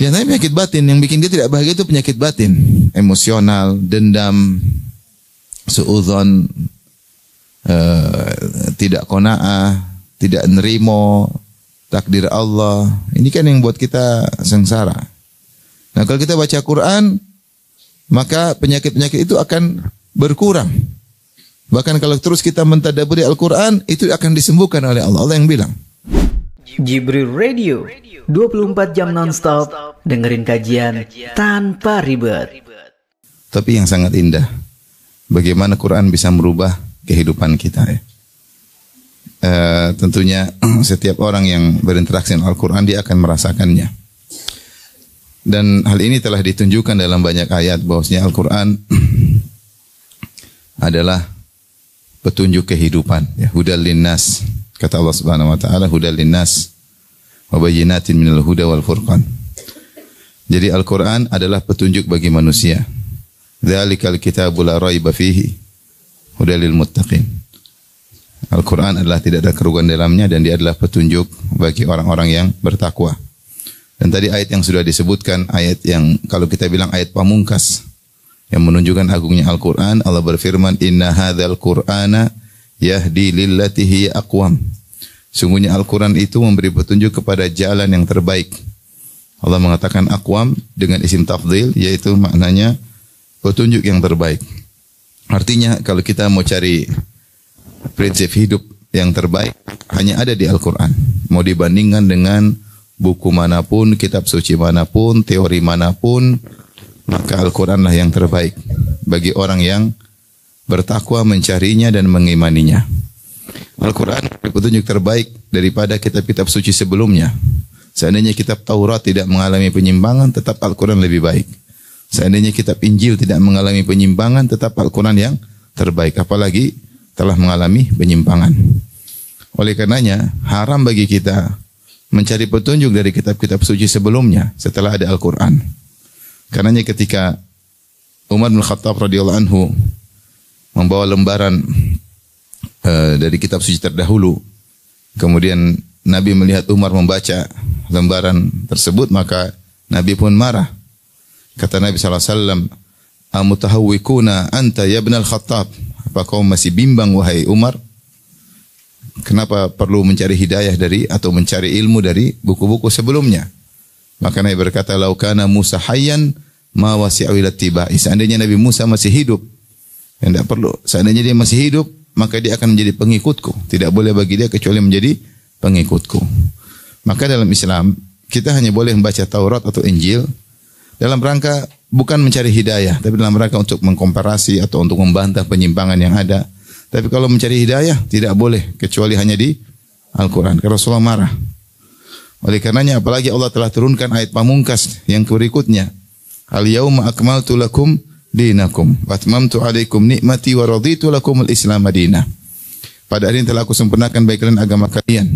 Ya, tapi penyakit batin yang bikin dia tidak bahagia itu penyakit batin, emosional, dendam, suudzon, tidak qanaah, tidak nerimo takdir Allah. Ini kan yang buat kita sengsara. Nah, kalau kita baca Quran, maka penyakit-penyakit itu akan berkurang. Bahkan kalau terus kita mentadabburi Al-Quran, itu akan disembuhkan oleh Allah. Allah yang bilang. Jibril Radio, 24 jam non-stop, dengerin kajian tanpa ribet. Tapi yang sangat indah, bagaimana Quran bisa merubah kehidupan kita ya. Tentunya setiap orang yang berinteraksi dengan Al-Quran, dia akan merasakannya. Dan hal ini telah ditunjukkan dalam banyak ayat bahwasanya Al-Quran adalah petunjuk kehidupan ya, hudal linnas. Kata Allah Subhanahu wa taala, hudal linnas wa bayyinatin minal huda wal furqan. Jadi Al-Quran adalah petunjuk bagi manusia. Dzalikal kitabu la raiba fihi hudal lil muttaqin. Al-Quran adalah tidak ada kerugian dalamnya dan dia adalah petunjuk bagi orang-orang yang bertakwa. Dan tadi ayat yang sudah disebutkan, ayat yang kalau kita bilang ayat pamungkas yang menunjukkan agungnya Al-Quran, Allah berfirman, Inna hadzal Qur'ana yahdi lillati hiya aqwam. Sungguhnya Al-Quran itu memberi petunjuk kepada jalan yang terbaik. Allah mengatakan aqwam dengan isim tafdhil, yaitu maknanya petunjuk yang terbaik. Artinya kalau kita mau cari prinsip hidup yang terbaik, hanya ada di Al-Quran. Mau dibandingkan dengan buku manapun, kitab suci manapun, teori manapun, maka Al-Quran lah yang terbaik bagi orang yang bertakwa mencarinya dan mengimaninya. Al-Quran petunjuk terbaik daripada kitab-kitab suci sebelumnya. Seandainya kitab Taurat tidak mengalami penyimpangan, tetap Al-Quran lebih baik. Seandainya kitab Injil tidak mengalami penyimpangan, tetap Al-Quran yang terbaik. Apalagi telah mengalami penyimpangan. Oleh karenanya, haram bagi kita mencari petunjuk dari kitab-kitab suci sebelumnya setelah ada Al-Quran. Karenanya ketika Umar bin Khattab radhiyallahu anhu membawa lembaran dari kitab suci terdahulu, kemudian Nabi melihat Umar membaca lembaran tersebut, maka Nabi pun marah. Kata Nabi SAW, Amutahawwikuna anta ya ibn al-Khattab. Apa kau masih bimbang wahai Umar? Kenapa perlu mencari hidayah dari atau mencari ilmu dari buku-buku sebelumnya? Maka Nabi berkata, "Lau kana Musa hayyan ma wasi'u ila tibai." Seandainya Nabi Musa masih hidup, tidak perlu. Seandainya dia masih hidup, maka dia akan menjadi pengikutku. Tidak boleh bagi dia kecuali menjadi pengikutku. Maka dalam Islam, kita hanya boleh membaca Taurat atau Injil dalam rangka bukan mencari hidayah, tapi dalam rangka untuk mengkomparasi atau untuk membantah penyimpangan yang ada. Tapi kalau mencari hidayah, tidak boleh kecuali hanya di Al-Quran. Karena Rasulullah marah. Oleh karenanya, apalagi Allah telah turunkan ayat pamungkas yang berikutnya. Al-yawma akmaltu lakum dinakum wa atmamtu alaikum nikmati wa raditu lakum al-islam madinah. Pada hari ini telah aku sempurnakan bagi kalian agama kalian,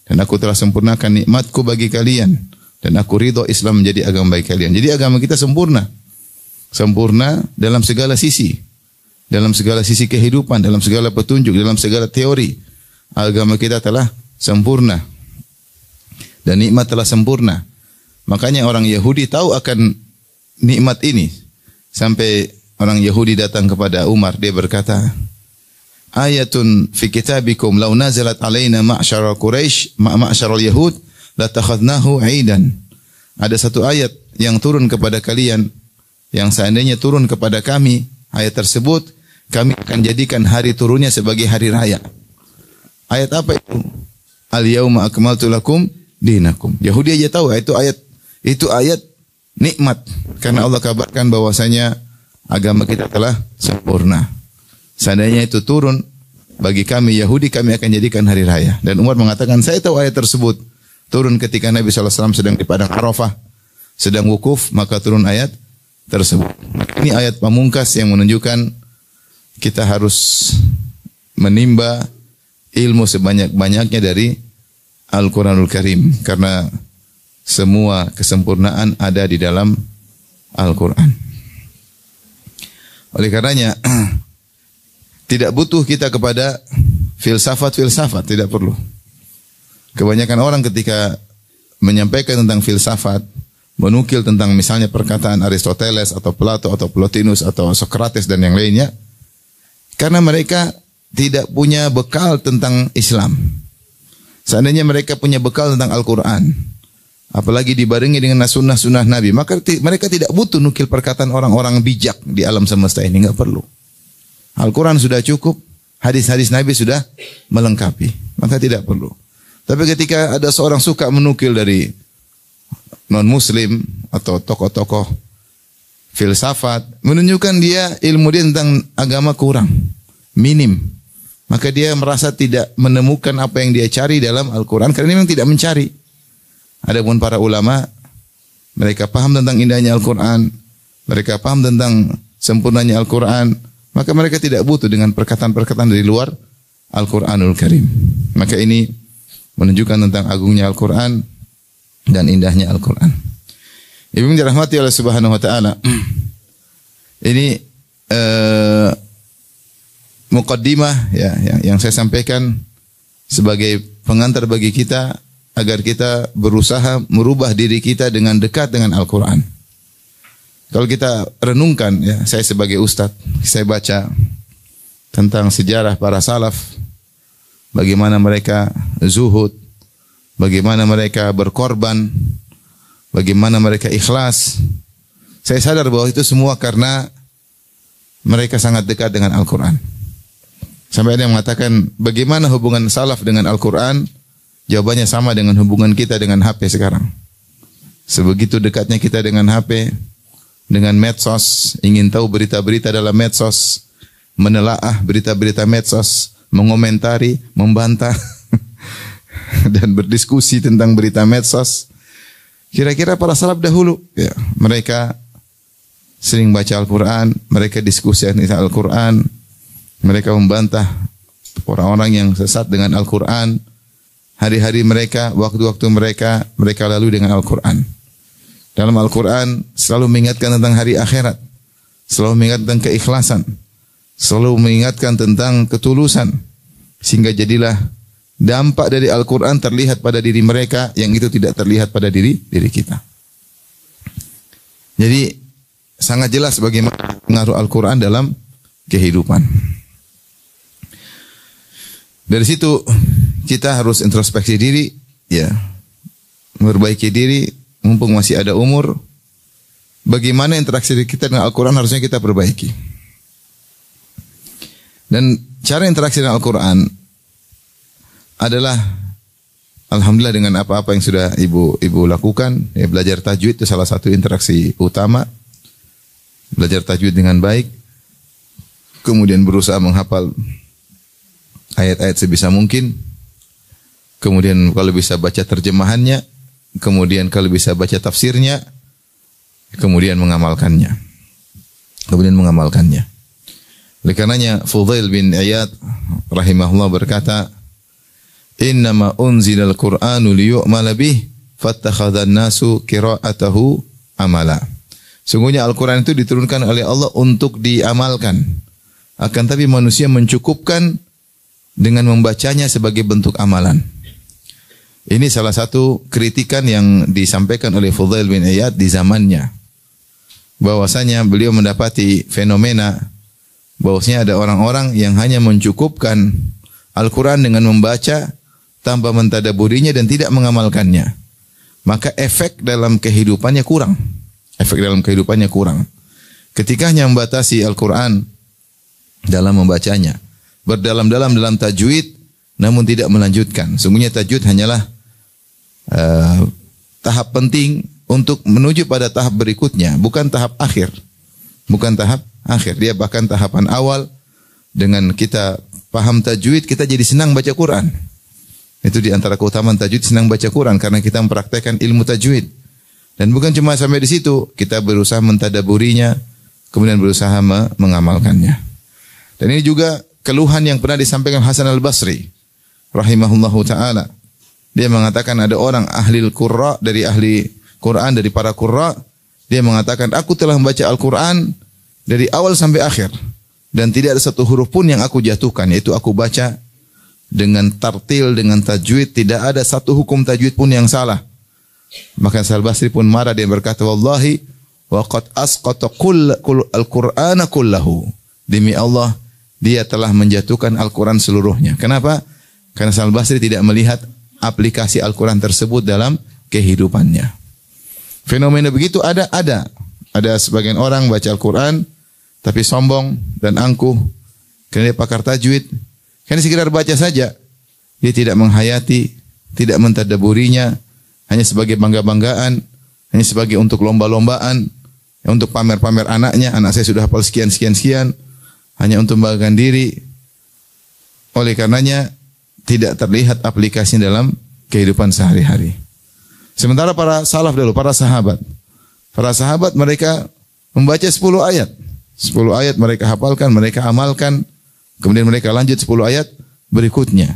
dan aku telah sempurnakan nikmatku bagi kalian, dan aku ridho Islam menjadi agama bagi kalian. Jadi agama kita sempurna. Sempurna dalam segala sisi. Dalam segala sisi kehidupan, dalam segala petunjuk, dalam segala teori. Agama kita telah sempurna. Dan nikmat telah sempurna. Makanya orang Yahudi tahu akan nikmat ini. Sampai orang Yahudi datang kepada Umar, dia berkata, Ayatun fi kitabikum law nazalat alaina ma'syara Quraisy ma'syara al-Yahud latakhadnahu 'aidan. Ada satu ayat yang turun kepada kalian, yang seandainya turun kepada kami, ayat tersebut kami akan jadikan hari turunnya sebagai hari raya. Ayat apa itu? Al-yauma akmaltu lakum dinakum. Yahudi aja tahu itu ayat nikmat, karena Allah kabarkan bahwasanya agama kita telah sempurna. Seandainya itu turun bagi kami Yahudi, kami akan jadikan hari raya. Dan Umar mengatakan, saya tahu ayat tersebut turun ketika Nabi SAW sedang di padang Arafah, sedang wukuf, maka turun ayat tersebut. Ini ayat pamungkas yang menunjukkan kita harus menimba ilmu sebanyak-banyaknya dari Al-Quranul Karim. Karena semua kesempurnaan ada di dalam Al-Quran. Oleh karenanya, tidak butuh kita kepada filsafat-filsafat, tidak perlu. Kebanyakan orang ketika menyampaikan tentang filsafat, menukil tentang misalnya perkataan Aristoteles atau Plato atau Plotinus atau Socrates dan yang lainnya, karena mereka tidak punya bekal tentang Islam. Seandainya mereka punya bekal tentang Al-Quran, apalagi dibarengi dengan sunnah-sunnah Nabi, maka mereka tidak butuh nukil perkataan orang-orang bijak di alam semesta ini, nggak perlu. Al-Quran sudah cukup, hadis-hadis Nabi sudah melengkapi, maka tidak perlu. Tapi ketika ada seorang suka menukil dari non-muslim atau tokoh-tokoh filsafat, menunjukkan dia ilmu dia tentang agama kurang, minim. Maka dia merasa tidak menemukan apa yang dia cari dalam Al-Quran, karena dia memang tidak mencari. Adapun para ulama, mereka paham tentang indahnya Al-Quran, mereka paham tentang sempurnanya Al-Quran, maka mereka tidak butuh dengan perkataan-perkataan dari luar Al-Quranul Karim. Maka ini menunjukkan tentang agungnya Al-Quran dan indahnya Al-Quran. Ibu yang dirahmati oleh Subhanahu wa ta'ala, ini muqaddimah ya, yang saya sampaikan sebagai pengantar bagi kita agar kita berusaha merubah diri kita dengan dekat dengan Al-Quran. Kalau kita renungkan, ya, saya sebagai ustadz, saya baca tentang sejarah para salaf, bagaimana mereka zuhud, bagaimana mereka berkorban, bagaimana mereka ikhlas. Saya sadar bahwa itu semua karena mereka sangat dekat dengan Al-Quran. Sampai ada yang mengatakan, bagaimana hubungan salaf dengan Al-Quran? Jawabannya sama dengan hubungan kita dengan HP sekarang. Sebegitu dekatnya kita dengan HP, dengan medsos, ingin tahu berita-berita dalam medsos, menelaah berita-berita medsos, mengomentari, membantah, dan berdiskusi tentang berita medsos. Kira-kira para salaf dahulu, ya, mereka sering baca Al-Quran, mereka diskusi tentang Al-Quran, mereka membantah orang-orang yang sesat dengan Al-Quran. Hari-hari mereka, waktu-waktu mereka lalui dengan Al-Quran. Dalam Al-Quran selalu mengingatkan tentang hari akhirat, selalu mengingatkan tentang keikhlasan, selalu mengingatkan tentang ketulusan, sehingga jadilah dampak dari Al-Quran terlihat pada diri mereka yang itu tidak terlihat pada diri kita. Jadi sangat jelas bagaimana pengaruh Al-Quran dalam kehidupan. Dari situ kita harus introspeksi diri, ya, memperbaiki diri, mumpung masih ada umur. Bagaimana interaksi kita dengan Al-Quran harusnya kita perbaiki. Dan cara interaksi dengan Al-Quran adalah alhamdulillah dengan apa-apa yang sudah ibu lakukan. Ya, belajar tajwid itu salah satu interaksi utama. Belajar tajwid dengan baik, kemudian berusaha menghafal ayat-ayat sebisa mungkin, kemudian kalau bisa baca terjemahannya, kemudian kalau bisa baca tafsirnya, kemudian mengamalkannya. Oleh karenanya Fudail bin Iyad rahimahullah berkata, "Innama unzilal Qur'anu liyu'mala bih, fattakhadhan nasu qira'atahu amala." Sungguhnya Al-Quran itu diturunkan oleh Allah untuk diamalkan. Akan tapi manusia mencukupkan dengan membacanya sebagai bentuk amalan. Ini salah satu kritikan yang disampaikan oleh Fudail bin Iyad di zamannya. Bahwasanya beliau mendapati fenomena bahwasanya ada orang-orang yang hanya mencukupkan Al-Quran dengan membaca tanpa mentadaburinya dan tidak mengamalkannya. Maka efek dalam kehidupannya kurang. Ketika hanya membatasi Al-Quran dalam membacanya, berdalam-dalam dalam tajwid, namun tidak melanjutkan. Sungguhnya tajwid hanyalah tahap penting untuk menuju pada tahap berikutnya, bukan tahap akhir. Dia bahkan tahapan awal. Dengan kita paham tajwid, kita jadi senang baca Quran. Itu di antara keutamaan tajwid, senang baca Quran karena kita mempraktekkan ilmu tajwid. Dan bukan cuma sampai di situ, kita berusaha mentadaburinya, kemudian berusaha mengamalkannya. Dan ini juga keluhan yang pernah disampaikan Hasan al-Basri rahimahullahu ta'ala. Dia mengatakan ada orang ahli qurra, dari ahli Quran, dari para qurra, dia mengatakan, aku telah membaca Al-Quran dari awal sampai akhir dan tidak ada satu huruf pun yang aku jatuhkan, yaitu aku baca dengan tartil, dengan tajwid, tidak ada satu hukum tajwid pun yang salah. Maka Hasan al-Basri pun marah, dia berkata, wallahi wa qad asqata al-Qur'ana kullahu. Demi Allah, dia telah menjatuhkan Al-Quran seluruhnya. Kenapa? Karena Hasan al-Basri tidak melihat aplikasi Al-Quran tersebut dalam kehidupannya. Fenomena begitu ada. Ada sebagian orang baca Al-Quran tapi sombong dan angkuh karena dia pakar tajwid. Karena sekedar baca saja. Dia tidak menghayati, tidak mentadaburinya, hanya sebagai bangga-banggaan, hanya sebagai untuk lomba-lombaan, untuk pamer-pamer anaknya, anak saya sudah hafal sekian, hanya untuk membanggakan diri. Oleh karenanya tidak terlihat aplikasi dalam kehidupan sehari-hari. Sementara para salaf dulu, para sahabat mereka membaca 10 ayat. 10 ayat mereka hafalkan, mereka amalkan, kemudian mereka lanjut 10 ayat berikutnya.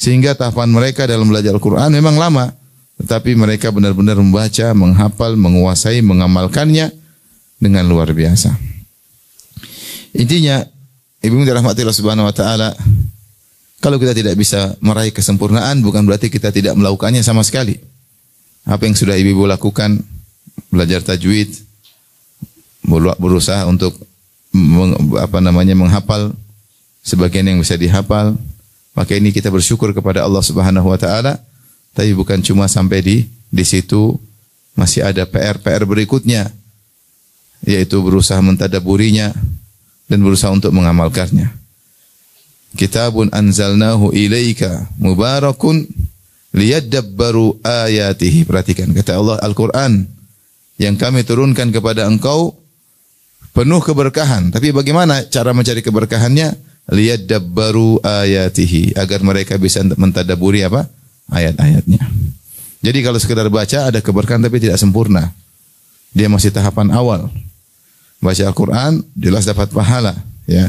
Sehingga tahapan mereka dalam belajar Al-Quran memang lama, tetapi mereka benar-benar membaca, menghafal, menguasai, mengamalkannya dengan luar biasa. Intinya, ibu dirahmati Allah Subhanahu wa taala, kalau kita tidak bisa meraih kesempurnaan bukan berarti kita tidak melakukannya sama sekali. Apa yang sudah ibu lakukan, belajar tajwid, berusaha untuk menghafal sebagian yang bisa dihafal, maka ini kita bersyukur kepada Allah Subhanahu wa taala. Tapi bukan cuma sampai di situ, masih ada PR berikutnya, yaitu berusaha mentadaburinya dan berusaha untuk mengamalkannya. Kitabun anzalnahu ilaika mubarakun liyadabbaru ayatihi. Perhatikan kata Allah, Al-Quran yang kami turunkan kepada engkau penuh keberkahan. Tapi bagaimana cara mencari keberkahannya? Liyadabbaru ayatihi, agar mereka bisa mentadaburi apa? Ayat-ayatnya. Jadi kalau sekedar baca ada keberkahan tapi tidak sempurna. Dia masih tahapan awal. Baca Al-Quran jelas dapat pahala, ya.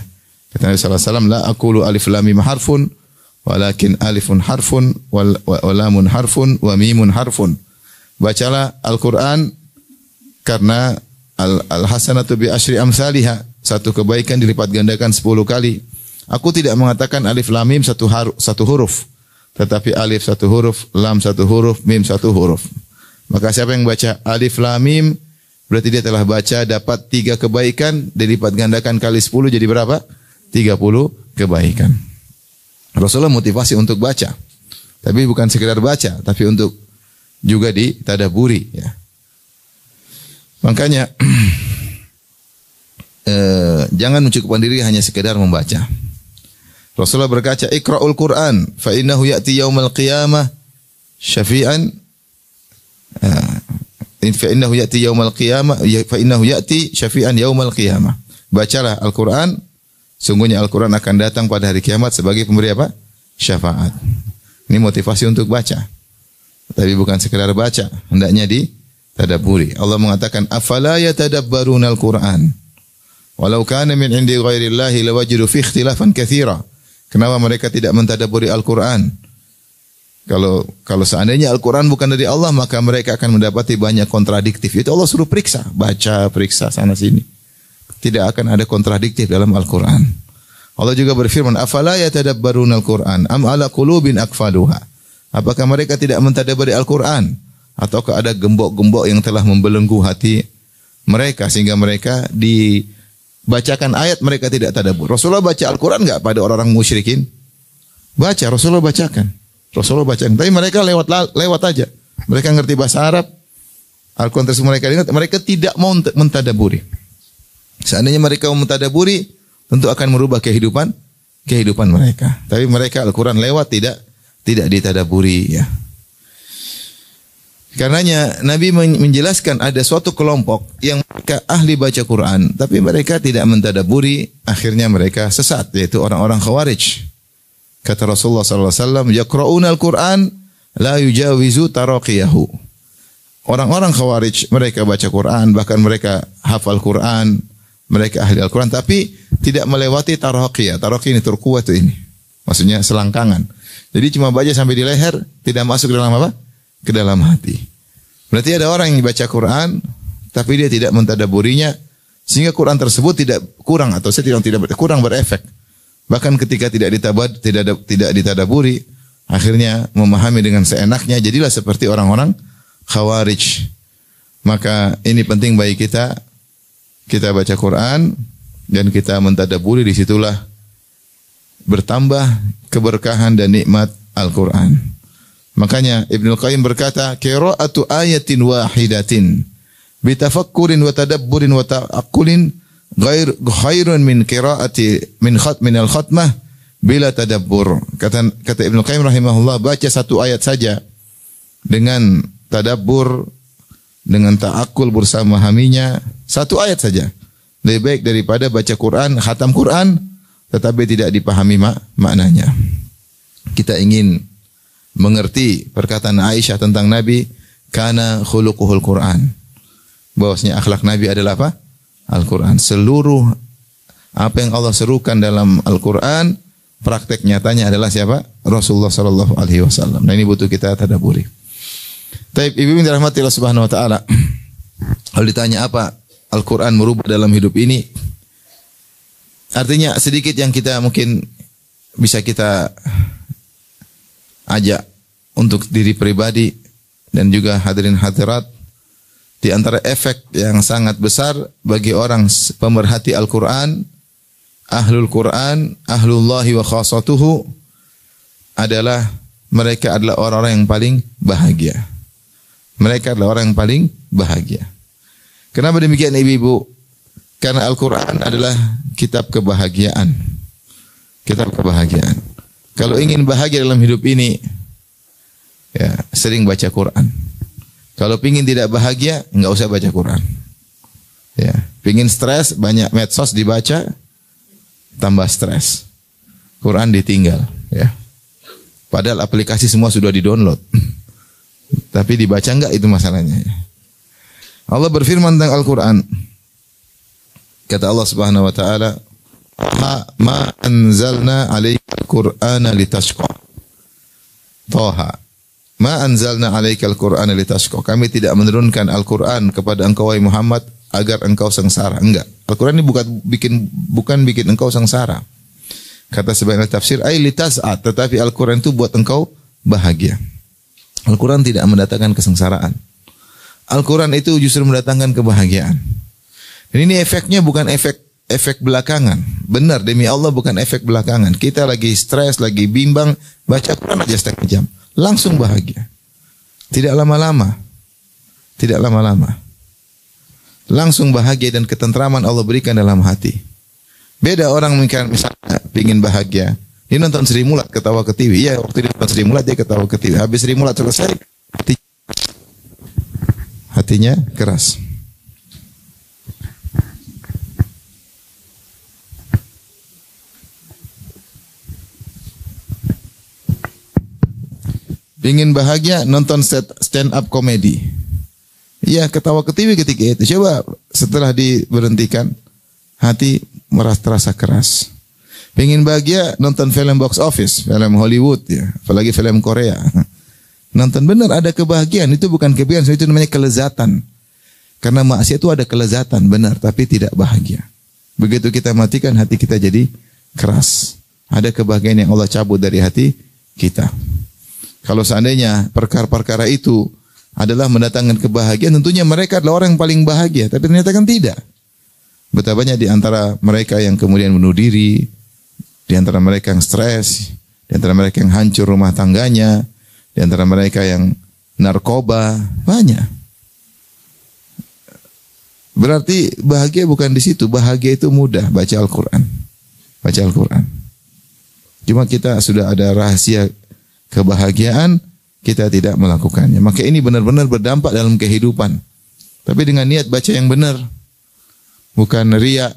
Kata Nabi sallallahu alaihi wasallam, la aqulu alif lam mim harfun walakin alifun harfun wa lamun harfun wa mimun harfun. Bacalah Al-Quran karena al-hasanatu bi asyri amsalihha, satu kebaikan dilipat gandakan 10 kali. Aku tidak mengatakan alif lam mim satu huruf, tetapi alif 1 huruf, lam 1 huruf, mim 1 huruf. Maka siapa yang baca alif lam mim berarti dia telah baca dapat 3 kebaikan dilipat gandakan kali 10 jadi berapa? 30 kebaikan. Rasulullah motivasi untuk baca. Tapi bukan sekedar baca, tapi untuk juga ditadaburi, ya. Makanya jangan mencukupkan diri hanya sekedar membaca. Rasulullah berkata, "Iqra'ul Qur'an fa innahu ya'ti yaumal qiyamah syafi'an fa innahu ya'ti yaumal qiyamah fa innahu ya'ti syafi'an yaumal qiyamah." Bacalah Al-Qur'an, sungguhnya Al-Qur'an akan datang pada hari kiamat sebagai pemberi apa? Syafaat. Ini motivasi untuk baca. Tapi bukan sekedar baca, hendaknya ditadabburi. Allah mengatakan, "Afala yatadabbaruna al-Qur'an? Walau kana min 'indi ghairillahi lawajidu fi ikhtilafan katsira." Kenapa mereka tidak mentadabburi Al-Quran? Kalau seandainya Al-Quran bukan dari Allah, maka mereka akan mendapati banyak kontradiktif. Itu Allah suruh periksa, baca, periksa sana sini. Tidak akan ada kontradiktif dalam Al-Quran. Allah juga berfirman, "Afala yatadabbaruna al-Quran am ala qulubin aqfaluha?" Apakah mereka tidak mentadabburi Al-Quran? Ataukah ada gembok-gembok yang telah membelenggu hati mereka sehingga mereka dibacakan ayat mereka tidak tadabbur? Rasulullah baca Al-Quran enggak pada orang-orang musyrikin? Baca, Rasulullah bacakan. Tapi mereka lewat aja. Mereka ngerti bahasa Arab. Al-Quran tersebut mereka ingat, mereka tidak mau mentadaburi. Seandainya mereka mau mentadaburi, tentu akan merubah kehidupan mereka. Tapi mereka Al-Quran lewat tidak ditadaburi, ya. Karenanya Nabi menjelaskan ada suatu kelompok yang mereka ahli baca Quran, tapi mereka tidak mentadaburi, akhirnya mereka sesat, yaitu orang-orang Khawarij. Kata Rasulullah sallallahu alaihi wasallam, "Yaqra'una al-Quran la yujawizu taraqiyahu." Orang-orang Khawarij mereka baca Quran, bahkan mereka hafal Quran, mereka ahli Al-Quran, tapi tidak melewati taraqiyah. Taraqiyah ini turkuah itu ini. Maksudnya selangkangan. Jadi cuma baca sampai di leher, tidak masuk ke dalam apa? Ke dalam hati. Berarti ada orang yang baca Quran, tapi dia tidak mentadaburinya, sehingga Quran tersebut tidak kurang atau kurang berefek. Bahkan ketika tidak ditadaburi, akhirnya memahami dengan seenaknya, jadilah seperti orang-orang Khawarij. Maka ini penting bagi kita baca Quran dan kita mentadabburi, disitulah bertambah keberkahan dan nikmat Al-Quran. Makanya Ibnu Qayyim berkata, qira'atu ayatin wahidatin bitafakkurin wa tadabburin wa ta'aqqulin khairun min qira'ati min al-khatmah bila tadabbur. Kata Ibnu Qayyim rahimahullah, baca satu ayat saja dengan tadabbur, dengan ta'aqqul bersama memahaminya, satu ayat saja lebih baik daripada baca Quran, khatam Quran tetapi tidak dipahami maknanya. Kita ingin mengerti perkataan Aisyah tentang Nabi, kana khuluquhul Quran. Bahwasanya akhlak Nabi adalah apa? Al-Quran. Seluruh apa yang Allah serukan dalam Al-Quran, praktek nyatanya adalah siapa? Rasulullah sallallahu alaihi wasallam. Nah, ini butuh kita tadabburi. Taib, ibu yang dirahmati Allah Subhanahu wa taala. Kalau ditanya apa Al-Quran merubah dalam hidup ini? Artinya sedikit yang kita mungkin bisa kita ajak untuk diri pribadi dan juga hadirin hadirat. Di antara efek yang sangat besar bagi orang pemerhati Al-Quran, ahlul Quran, ahlullahi wa khasatuhu, adalah mereka adalah orang-orang yang paling bahagia. Mereka adalah orang yang paling bahagia. Kenapa demikian ibu-ibu? Karena Al-Quran adalah kitab kebahagiaan. Kitab kebahagiaan. Kalau ingin bahagia dalam hidup ini, ya sering baca Quran. Kalau pingin tidak bahagia, enggak usah baca Quran. Ya, pingin stres, banyak medsos dibaca, tambah stres. Quran ditinggal, ya. Padahal aplikasi semua sudah di-download. Tapi dibaca enggak, itu masalahnya. Allah berfirman tentang Al-Quran. Kata Allah Subhanahu wa taala, "Ma anzalna 'alaikal Qur'ana litashqa." Thaha. Ma anzalna 'alaikal Qur'ana litashqa. Kami tidak menurunkan Al-Quran kepada engkau wahai Muhammad agar engkau sengsara. Enggak. Al-Quran ini bukan bikin engkau sengsara. Kata sebagian tafsir, ai litas'at, tetapi Al-Quran itu buat engkau bahagia. Al-Quran tidak mendatangkan kesengsaraan. Al-Quran itu justru mendatangkan kebahagiaan. Dan ini efeknya bukan efek belakangan. Benar, demi Allah bukan efek belakangan. Kita lagi stres, lagi bimbang, baca Quran aja setengah jam, langsung bahagia. Tidak lama-lama. Tidak lama-lama. Langsung bahagia dan ketentraman Allah berikan dalam hati. Beda orang misalnya ingin bahagia, dia nonton Sri Mulat ketawa ke TV. Iya, waktu dia nonton Sri Mulat dia ketawa ke TV. Habis Sri Mulat selesai, hatinya keras. Ingin bahagia, nonton stand up komedi. Iya, ketawa ke TV ketika itu. Coba setelah diberhentikan, hati terasa keras. Ingin bahagia, nonton film box office, film Hollywood, ya, apalagi film Korea. Nonton, benar ada kebahagiaan, itu bukan kebahagiaan, itu namanya kelezatan. Karena maksiat itu ada kelezatan, benar, tapi tidak bahagia. Begitu kita matikan, hati kita jadi keras. Ada kebahagiaan yang Allah cabut dari hati kita. Kalau seandainya perkara-perkara itu adalah mendatangkan kebahagiaan, tentunya mereka adalah orang yang paling bahagia. Tapi ternyata kan tidak. Betapa banyak di antara mereka yang kemudian bunuh diri, di antara mereka yang stres, di antara mereka yang hancur rumah tangganya, di antara mereka yang narkoba, banyak. Berarti bahagia bukan di situ. Bahagia itu mudah, baca Al-Quran. Baca Al-Quran. Cuma kita sudah ada rahasia kebahagiaan, kita tidak melakukannya. Maka ini benar-benar berdampak dalam kehidupan. Tapi dengan niat baca yang benar. Bukan riya,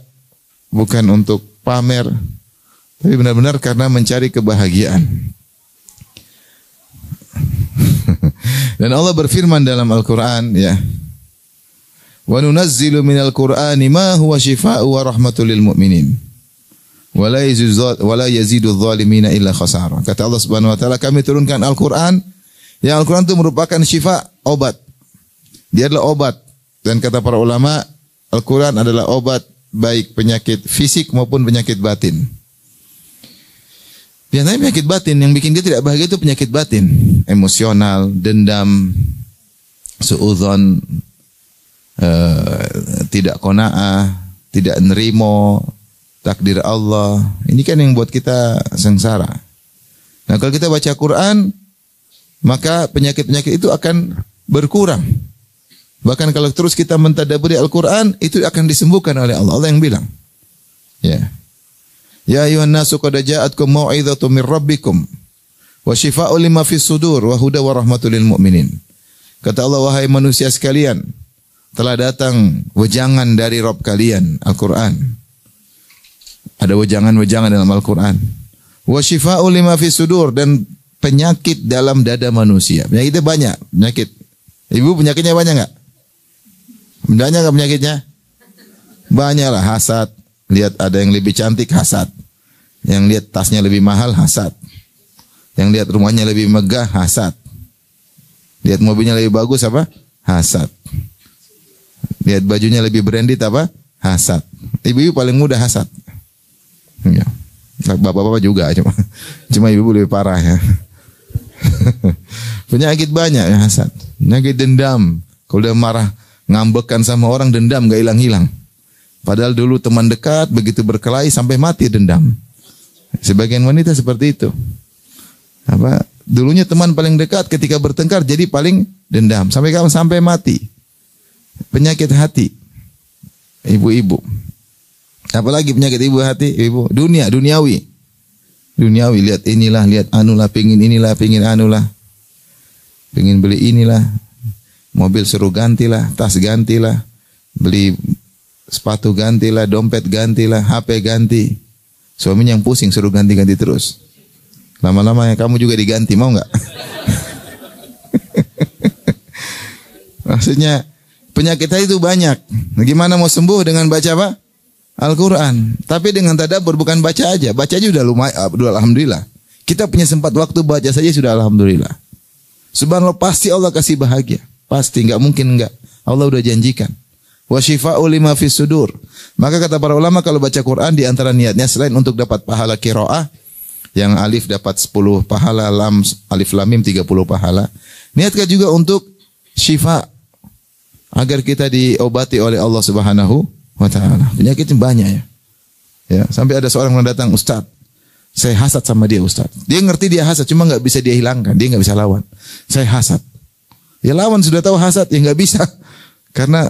bukan untuk pamer. Tapi benar-benar karena mencari kebahagiaan. Dan Allah berfirman dalam Al-Quran, ya, wa nunazzilu minal Qur'ani ma huwa shifaa'u wa rahmatul lil mu'minin. Wala yazidu adh-dhalimina illa khasara. Kata Allah Subhanahu wa taala, kami turunkan Al-Qur'an. Yang Al-Qur'an itu merupakan syifa, obat. Dia adalah obat. Dan kata para ulama, Al-Qur'an adalah obat baik penyakit fisik maupun penyakit batin. Biasanya penyakit batin yang bikin dia tidak bahagia itu penyakit batin, emosional, dendam, suudzon, tidak qanaah, tidak nerimo takdir Allah. Ini kan yang buat kita sengsara. Nah, kalau kita baca Quran, maka penyakit-penyakit itu akan berkurang. Bahkan kalau terus kita mentadabburi Al-Quran, itu akan disembuhkan oleh Allah. Allah yang bilang. Ya. Ya ayuhan nasu qad ja'atkum mau'izatun mir rabbikum wa syifaa'un lima fis sudur wa huda wa rahmatul lil mu'minin. Kata Allah, wahai manusia sekalian, telah datang wejangan dari Rabb kalian, Al-Quran. Ada wejangan-wejangan dalam Al-Quran. Wa syifaa'un lima fis sudur, dan penyakit dalam dada manusia. Penyakitnya banyak, penyakit. Ibu penyakitnya banyak enggak? Banyak enggak penyakitnya? Banyak lah, hasad. Lihat ada yang lebih cantik, hasad. Yang lihat tasnya lebih mahal, hasad. Yang lihat rumahnya lebih megah, hasad. Lihat mobilnya lebih bagus, apa? Hasad. Lihat bajunya lebih branded, apa? Hasad. Ibu-ibu paling mudah hasad. Ya. Bapak-bapak juga, cuma ibu lebih parah ya. Penyakit banyak ya, hasad. Penyakit dendam. Kalau udah marah, ngambekan sama orang, dendam gak hilang-hilang. Padahal dulu teman dekat, begitu berkelahi sampai mati dendam. Sebagian wanita seperti itu. Apa? Dulunya teman paling dekat, ketika bertengkar jadi paling dendam. Sampai mati. Penyakit hati. Ibu-ibu. Apalagi penyakit ibu hati? Ibu. Duniawi. Duniawi, lihat inilah, lihat anulah, pingin inilah, pingin anulah. Pingin beli inilah. Mobil suruh gantilah, tas gantilah. Beli sepatu gantilah, dompet gantilah, HP ganti. Suaminya yang pusing suruh ganti-ganti terus. Lama-lama ya kamu juga diganti, mau nggak? Maksudnya penyakit itu banyak. Gimana mau sembuh dengan baca apa? Al-Quran. Tapi dengan tadabbur, bukan baca aja. Baca aja udah lumayan, alhamdulillah. Kita punya sempat waktu baca saja sudah alhamdulillah. Subhanallah, pasti Allah kasih bahagia. Pasti, nggak mungkin nggak. Allah udah janjikan. Wa syifa'u lima fis sudur. Maka kata para ulama, kalau baca Quran di antara niatnya selain untuk dapat pahala qiraah, yang alif dapat 10 pahala, lam alif lam mim 30 pahala. Niatkan juga untuk syifa, agar kita diobati oleh Allah Subhanahu wa ta'ala. Penyakitnya banyak ya. Ya, sampai ada seorang yang datang, Ustaz, saya hasad sama dia Ustaz. Dia ngerti dia hasad, cuma nggak bisa dia hilangkan, dia nggak bisa lawan. Saya hasad. Ya lawan, sudah tahu hasad, ya nggak bisa. Karena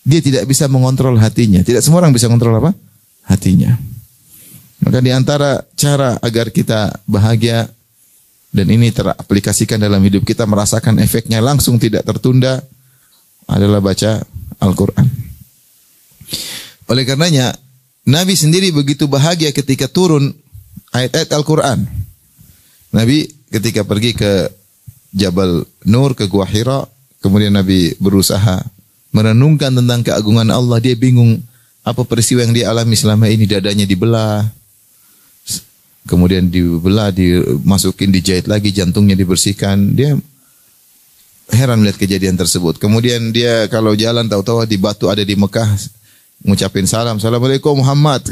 dia tidak bisa mengontrol hatinya. Tidak semua orang bisa mengontrol apa? Hatinya. Maka di antara cara agar kita bahagia dan ini teraplikasikan dalam hidup kita, merasakan efeknya langsung tidak tertunda, adalah baca Al-Quran. Oleh karenanya, Nabi sendiri begitu bahagia ketika turun ayat-ayat Al-Quran. Nabi ketika pergi ke Jabal Nur, ke Gua Hira, kemudian Nabi berusaha merenungkan tentang keagungan Allah. Dia bingung apa peristiwa yang dia alami selama ini. Dadanya dibelah, kemudian dibelah, dimasukin, dijahit lagi, jantungnya dibersihkan. Dia heran melihat kejadian tersebut. Kemudian dia kalau jalan tahu-tahu di batu ada di Mekah, ngucapin salam, Assalamualaikum Muhammad.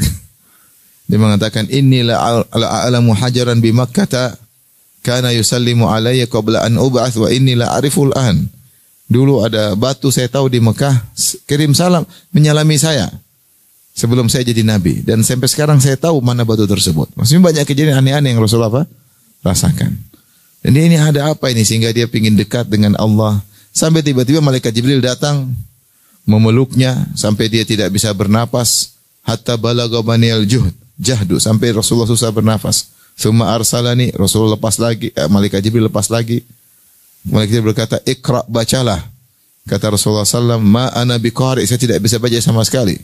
Dia mengatakan, Innila a'lamu hajaran bi Makkah kana yusallimu alayya qabla an ub'ath wa inni la ariful an. Dulu ada batu saya tahu di Mekah, kirim salam, menyalami saya sebelum saya jadi nabi, dan sampai sekarang saya tahu mana batu tersebut. Maksudnya banyak kejadian aneh-aneh yang Rasulullah apa? Rasakan. Dan ini ada apa ini sehingga dia ingin dekat dengan Allah, sampai tiba-tiba malaikat Jibril datang memeluknya sampai dia tidak bisa bernapas, hatta balagha banil jahdu, sampai Rasulullah susah bernapas. Tsumma arsalani, Rasulullah lepas lagi, malaikat Jibril lepas lagi. Malaikat Jibril berkata, Iqra, bacalah. Kata Rasulullah SAW, ma ana biqari, saya tidak bisa baca sama sekali.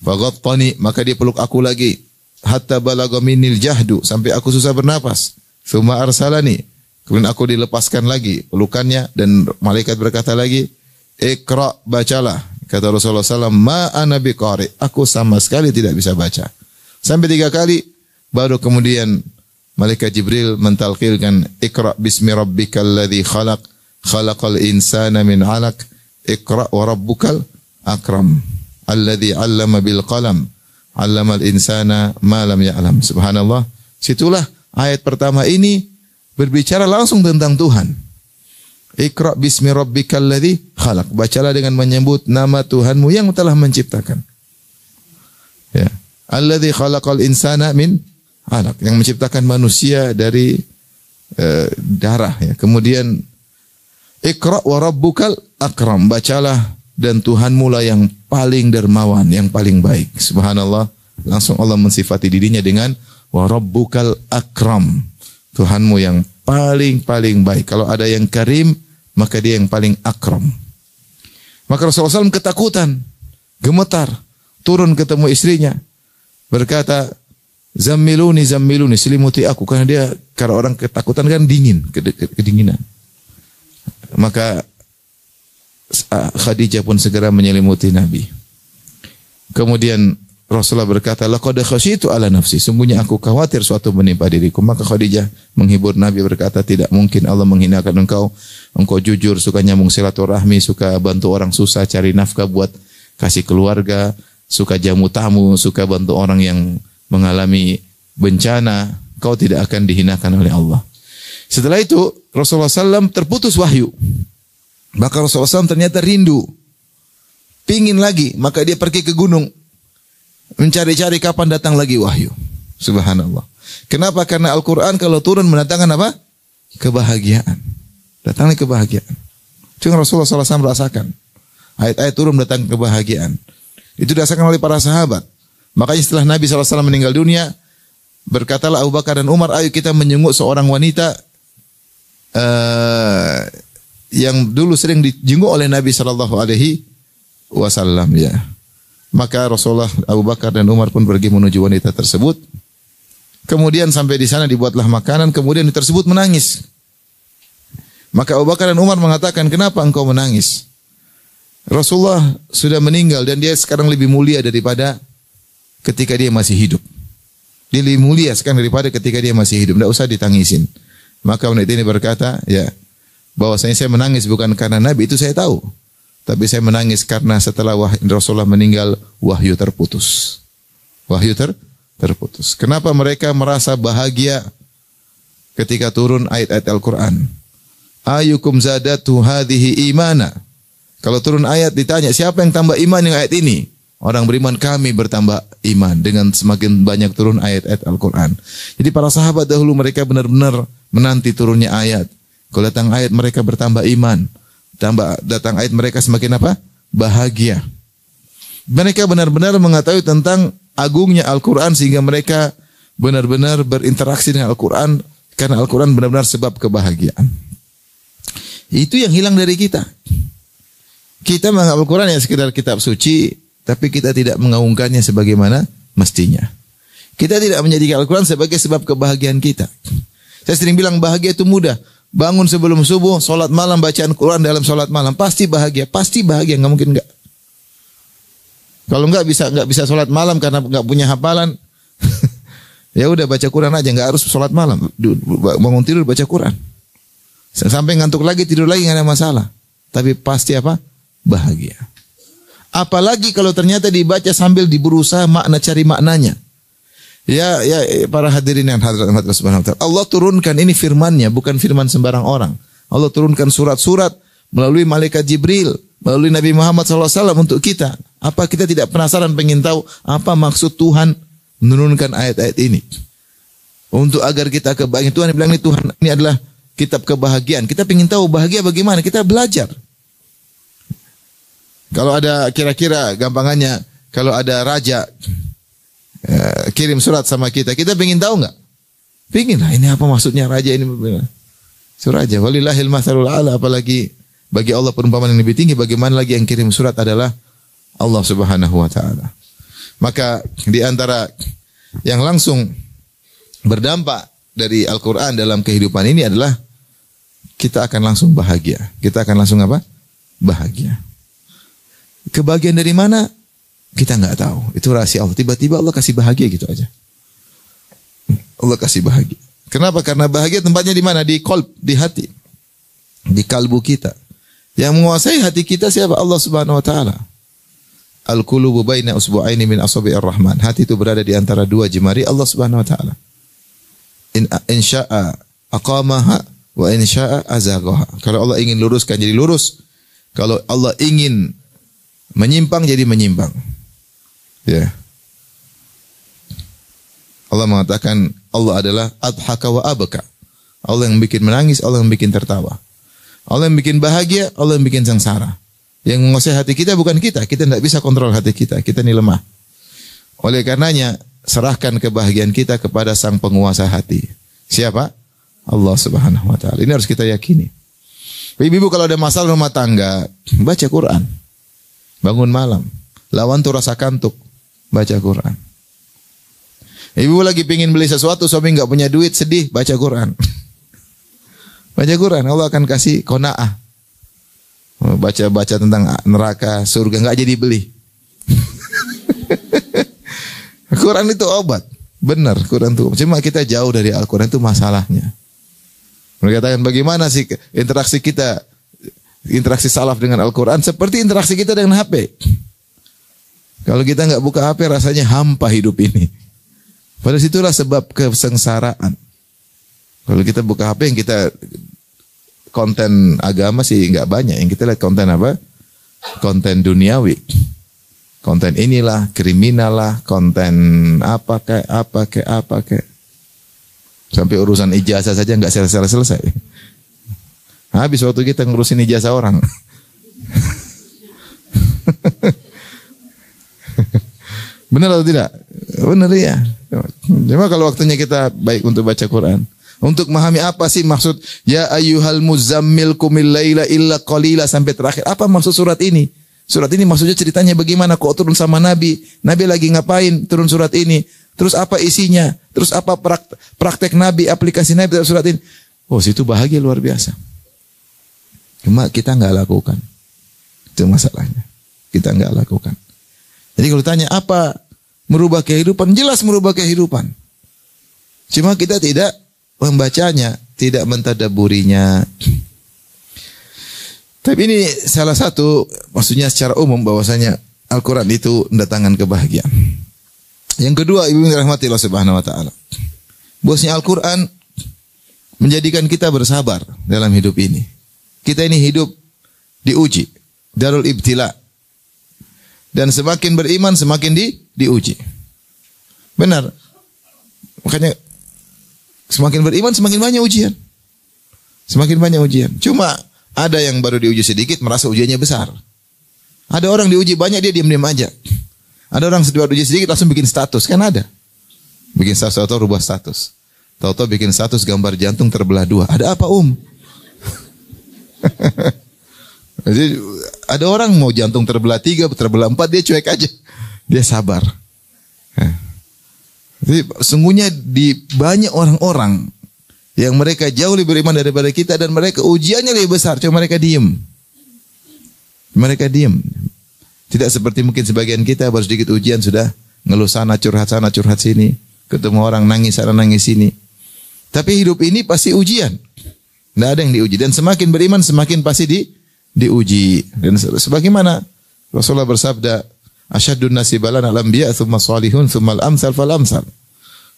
Faghattani, maka dia peluk aku lagi. Hatta balagha minil jahdu, sampai aku susah bernapas. Tsumma arsalani, kemudian aku dilepaskan lagi pelukannya, dan malaikat berkata lagi, Iqra, bacalah. Kata Rasulullah SAW, ma ana biqari, aku sama sekali tidak bisa baca. Sampai 3 kali, baru kemudian malaikat Jibril mentalqilkan, Iqra bismi rabbikal ladzi khalaq, khalaqal insana min 'alaq, Iqra wa rabbukal akram, alladzi 'allama bil qalam, 'allamal insana ma lam ya'lam. Subhanallah. Situlah ayat pertama ini berbicara langsung tentang Tuhan. Iqra bismi rabbikal ladzi khalaq. Bacalah dengan menyebut nama Tuhanmu yang telah menciptakan. Ya. Alladzi khalaqal insana min 'alaq. Yang menciptakan manusia dari darah, ya. Kemudian Iqra wa rabbukal akram. Bacalah dan Tuhanmu lah yang paling dermawan, yang paling baik. Subhanallah. Langsung Allah mensifati dirinya dengan wa rabbukal akram. Tuhanmu yang paling baik. Kalau ada yang karim, maka dia yang paling akram. Maka Rasulullah SAW ketakutan, gemetar, turun ketemu istrinya, berkata, Zammiluni, selimuti aku. Karena orang ketakutan kan dingin, kedinginan. Maka Khadijah pun segera menyelimuti Nabi. Kemudian Rasulullah berkata, laqad khasyitu ala nafsi. Sungguhnya aku khawatir suatu menimpa diriku. Maka Khadijah menghibur Nabi berkata, tidak mungkin Allah menghinakan engkau. Engkau jujur, suka nyambung silaturahmi, suka bantu orang susah, cari nafkah buat kasih keluarga, suka jamu tamu, suka bantu orang yang mengalami bencana. Kau tidak akan dihinakan oleh Allah. Setelah itu Rasulullah SAW terputus wahyu. Maka Rasulullah SAW ternyata rindu, pingin lagi. Maka dia pergi ke gunung, mencari-cari kapan datang lagi wahyu. Subhanallah. Kenapa? Karena Al-Quran kalau turun mendatangkan apa? Kebahagiaan. Datangnya kebahagiaan. Itu yang Rasulullah SAW merasakan. Ayat-ayat turun mendatangkan kebahagiaan. Itu dirasakan oleh para sahabat. Makanya setelah Nabi SAW meninggal dunia, berkatalah Abu Bakar dan Umar, ayo kita menjenguk seorang wanita yang dulu sering dijenguk oleh Nabi SAW. Ya. Maka Rasulullah, Abu Bakar dan Umar pun pergi menuju wanita tersebut. Kemudian sampai di sana dibuatlah makanan, kemudian tersebut menangis. Maka Abu Bakar dan Umar mengatakan, kenapa engkau menangis? Rasulullah sudah meninggal dan dia sekarang lebih mulia daripada ketika dia masih hidup. Dia lebih mulia sekarang daripada ketika dia masih hidup. Tidak usah ditangisin. Maka wanita ini berkata, ya, bahwasanya saya menangis bukan karena Nabi, itu saya tahu. Tapi saya menangis karena setelah Rasulullah meninggal, wahyu terputus. Wahyu terputus. Kenapa mereka merasa bahagia ketika turun ayat-ayat Al-Quran? Ayyukum zadatu hadhihi imana. Kalau turun ayat ditanya, siapa yang tambah iman yang ayat ini? Orang beriman, kami bertambah iman dengan semakin banyak turun ayat-ayat Al-Quran. Jadi para sahabat dahulu mereka benar-benar menanti turunnya ayat. Kalau datang ayat mereka bertambah iman. Datang ayat mereka semakin apa? Bahagia. Mereka benar-benar mengetahui tentang agungnya Al-Quran sehingga mereka benar-benar berinteraksi dengan Al-Quran karena Al-Quran benar-benar sebab kebahagiaan. Itu yang hilang dari kita. Kita menganggap Al-Quran ya sekedar kitab suci, tapi kita tidak mengaungkannya sebagaimana mestinya. Kita tidak menjadikan Al-Quran sebagai sebab kebahagiaan kita. Saya sering bilang bahagia itu mudah. Bangun sebelum subuh, solat malam, bacaan Quran dalam solat malam, pasti bahagia, nggak mungkin nggak. Kalau nggak bisa solat malam karena nggak punya hafalan, ya udah baca Quran aja, nggak harus solat malam. Bangun tidur baca Quran, sampai ngantuk lagi tidur lagi nggak ada masalah. Tapi pasti apa? Bahagia. Apalagi kalau ternyata dibaca sambil berusaha cari maknanya. Ya para hadirin yang hadirat subhanahu wa ta'ala. Allah turunkan ini firman-Nya, bukan firman sembarang orang. Allah turunkan surat-surat melalui malaikat Jibril, melalui Nabi Muhammad SAW untuk kita. Apa kita tidak penasaran pengen tahu apa maksud Tuhan menurunkan ayat-ayat ini? Untuk agar kita kebahagiaan. Tuhan bilang ini Tuhan, ini adalah kitab kebahagiaan. Kita pengen tahu bahagia bagaimana, kita belajar. Kalau ada kira-kira gampangannya, kalau ada raja kirim surat sama kita pengen tahu nggak? Pengen lah, ini apa maksudnya raja ini? Suraja, walillahil matsalul a'la, apalagi bagi Allah perumpamaan yang lebih tinggi, bagaimana lagi yang kirim surat adalah Allah Subhanahu wa taala. Maka di antara yang langsung berdampak dari Al-Qur'an dalam kehidupan ini adalah kita akan langsung bahagia. Kita akan langsung apa? Bahagia. Kebahagiaan dari mana? Kita nggak tahu. Itu rahasia Allah. Tiba-tiba Allah kasih bahagia gitu aja. Allah kasih bahagia. Kenapa? Karena bahagia tempatnya di mana? Di qalb, di hati. Di kalbu kita. Yang menguasai hati kita siapa? Allah Subhanahu wa taala. Al-qulubu baina usbu'aini min asabi'ir rahman. Hati itu berada di antara dua jemari Allah Subhanahu wa taala. In sya'a aqamaha wa in syaa azaghaha. Kalau Allah ingin luruskan jadi lurus. Kalau Allah ingin menyimpang jadi menyimpang. Ya. Allah mengatakan Allah adalah adhaka wa abaka. Allah yang bikin menangis, Allah yang bikin tertawa. Allah yang bikin bahagia, Allah yang bikin sengsara. Yang menguasai hati kita bukan kita. Kita tidak bisa kontrol hati kita. Kita ini lemah. Oleh karenanya, serahkan kebahagiaan kita kepada sang penguasa hati. Siapa? Allah Subhanahu wa ta'ala. Ini harus kita yakini. Ibu-ibu kalau ada masalah rumah tangga, baca Quran. Bangun malam. Lawan tuh rasa kantuk. Baca Quran. Ibu lagi pingin beli sesuatu, suami nggak punya duit, sedih, baca Quran. Baca Quran, Allah akan kasih qanaah. Baca tentang neraka, surga, nggak jadi beli. Quran itu obat. Benar, Quran itu. Cuma kita jauh dari Al-Quran itu masalahnya. Mereka katakan bagaimana sih interaksi kita, interaksi salaf dengan Al-Quran seperti interaksi kita dengan HP. Kalau kita nggak buka HP rasanya hampa hidup ini. Pada situlah sebab kesengsaraan. Kalau kita buka HP yang kita konten agama sih nggak banyak. Yang kita lihat konten apa? Konten duniawi. Konten inilah, kriminal lah, konten apa kayak. Sampai urusan ijazah saja nggak selesai. Habis waktu kita ngurusin ijazah orang. Benar atau tidak? Benar ya. Cuma kalau waktunya kita baik untuk baca Quran. Untuk memahami apa sih maksud ya ayyuhal muzammil qumil laila illa qalila sampai terakhir. Apa maksud surat ini? Surat ini maksudnya ceritanya bagaimana kok turun sama Nabi. Nabi lagi ngapain turun surat ini? Terus apa isinya? Terus apa praktek Nabi, aplikasi Nabi dalam surat ini? Oh, situ bahagia luar biasa. Cuma kita nggak lakukan. Itu masalahnya. Kita nggak lakukan. Jadi kalau tanya apa merubah kehidupan, jelas merubah kehidupan. Cuma kita tidak membacanya, tidak mentadaburinya. Tapi ini salah satu, maksudnya secara umum bahwasanya Al-Quran itu mendatangkan kebahagiaan. Yang kedua, ibu dirahmati Allah Subhanahu wa ta'ala. Bahwasanya Al-Quran menjadikan kita bersabar dalam hidup ini. Kita ini hidup diuji, darul ibtila. Dan semakin beriman semakin diuji. Benar. Makanya semakin beriman semakin banyak ujian. Semakin banyak ujian. Cuma ada yang baru diuji sedikit merasa ujiannya besar. Ada orang diuji banyak dia diam-diam aja. Ada orang baru diuji sedikit langsung bikin status. Kan ada. Bikin status atau rubah status. Tahu-tahu bikin status gambar jantung terbelah dua. Ada apa Jadi ada orang mau jantung terbelah 3, terbelah 4, dia cuek aja. Dia sabar. Jadi sungguhnya di banyak orang-orang yang mereka jauh lebih beriman daripada kita dan mereka ujiannya lebih besar, cuma mereka diem. Mereka diem. Tidak seperti mungkin sebagian kita baru sedikit ujian sudah ngeluh sana curhat sini, ketemu orang nangis sana nangis sini. Tapi hidup ini pasti ujian. Tidak ada yang diuji dan semakin beriman semakin pasti diuji. Dan sebagaimana Rasulullah bersabda, asyadun nasi balan al-anbiya tsumma salihun tsumma al-amsal fal-amsal.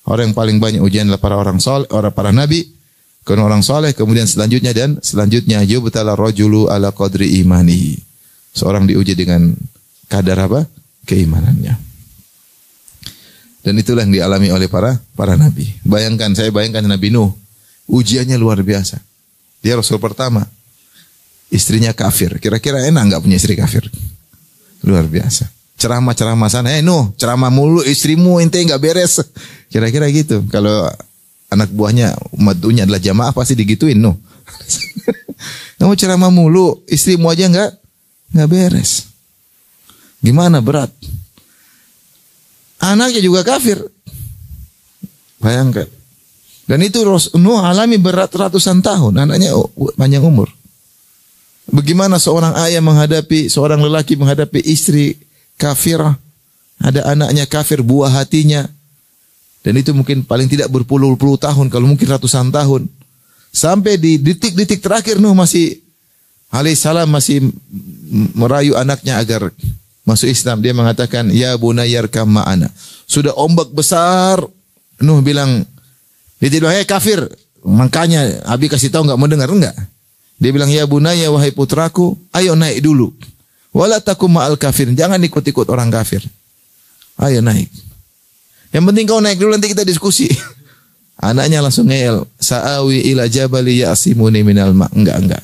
Orang yang paling banyak ujian adalah para orang saleh, para nabi, kemudian orang saleh, kemudian selanjutnya yubtala rajulu ala qadri imani. Seorang diuji dengan kadar apa? Keimanannya. Dan itulah yang dialami oleh para nabi. Saya bayangkan Nabi Nuh, ujiannya luar biasa. Dia rasul pertama. Istrinya kafir. Kira-kira enak enggak punya istri kafir? Luar biasa. Ceramah-ceramah sana. Nuh, ceramah mulu istrimu ente enggak beres. Kira-kira gitu. Kalau anak buahnya umat dunia adalah jamaah pasti digituin Nuh. Kamu ceramah mulu, istrimu aja enggak beres. Gimana berat? Anaknya juga kafir. Bayangkan. Dan itu Nuh alami berat ratusan tahun. Anaknya panjang umur. Bagaimana seorang ayah seorang lelaki menghadapi istri kafirah. Ada anaknya kafir, buah hatinya. Dan itu mungkin paling tidak berpuluh-puluh tahun, kalau mungkin ratusan tahun. Sampai di detik-detik terakhir Nuh alaihissalam masih merayu anaknya agar masuk Islam. Dia mengatakan, ya bunayyarkam ma'ana. Sudah ombak besar, Nuh bilang, dia bilang, hey kafir, makanya Abi kasih tahu enggak mau dengar, enggak. Dia bilang, ya bunaya wahai putraku, ayo naik dulu. Wala takum ma'al kafir, jangan ikut-ikut orang kafir. Ayo naik. Yang penting kau naik dulu, nanti kita diskusi. Anaknya langsung ngeyel, sa'awi ila jabali ya'simuni minal ma'. Enggak.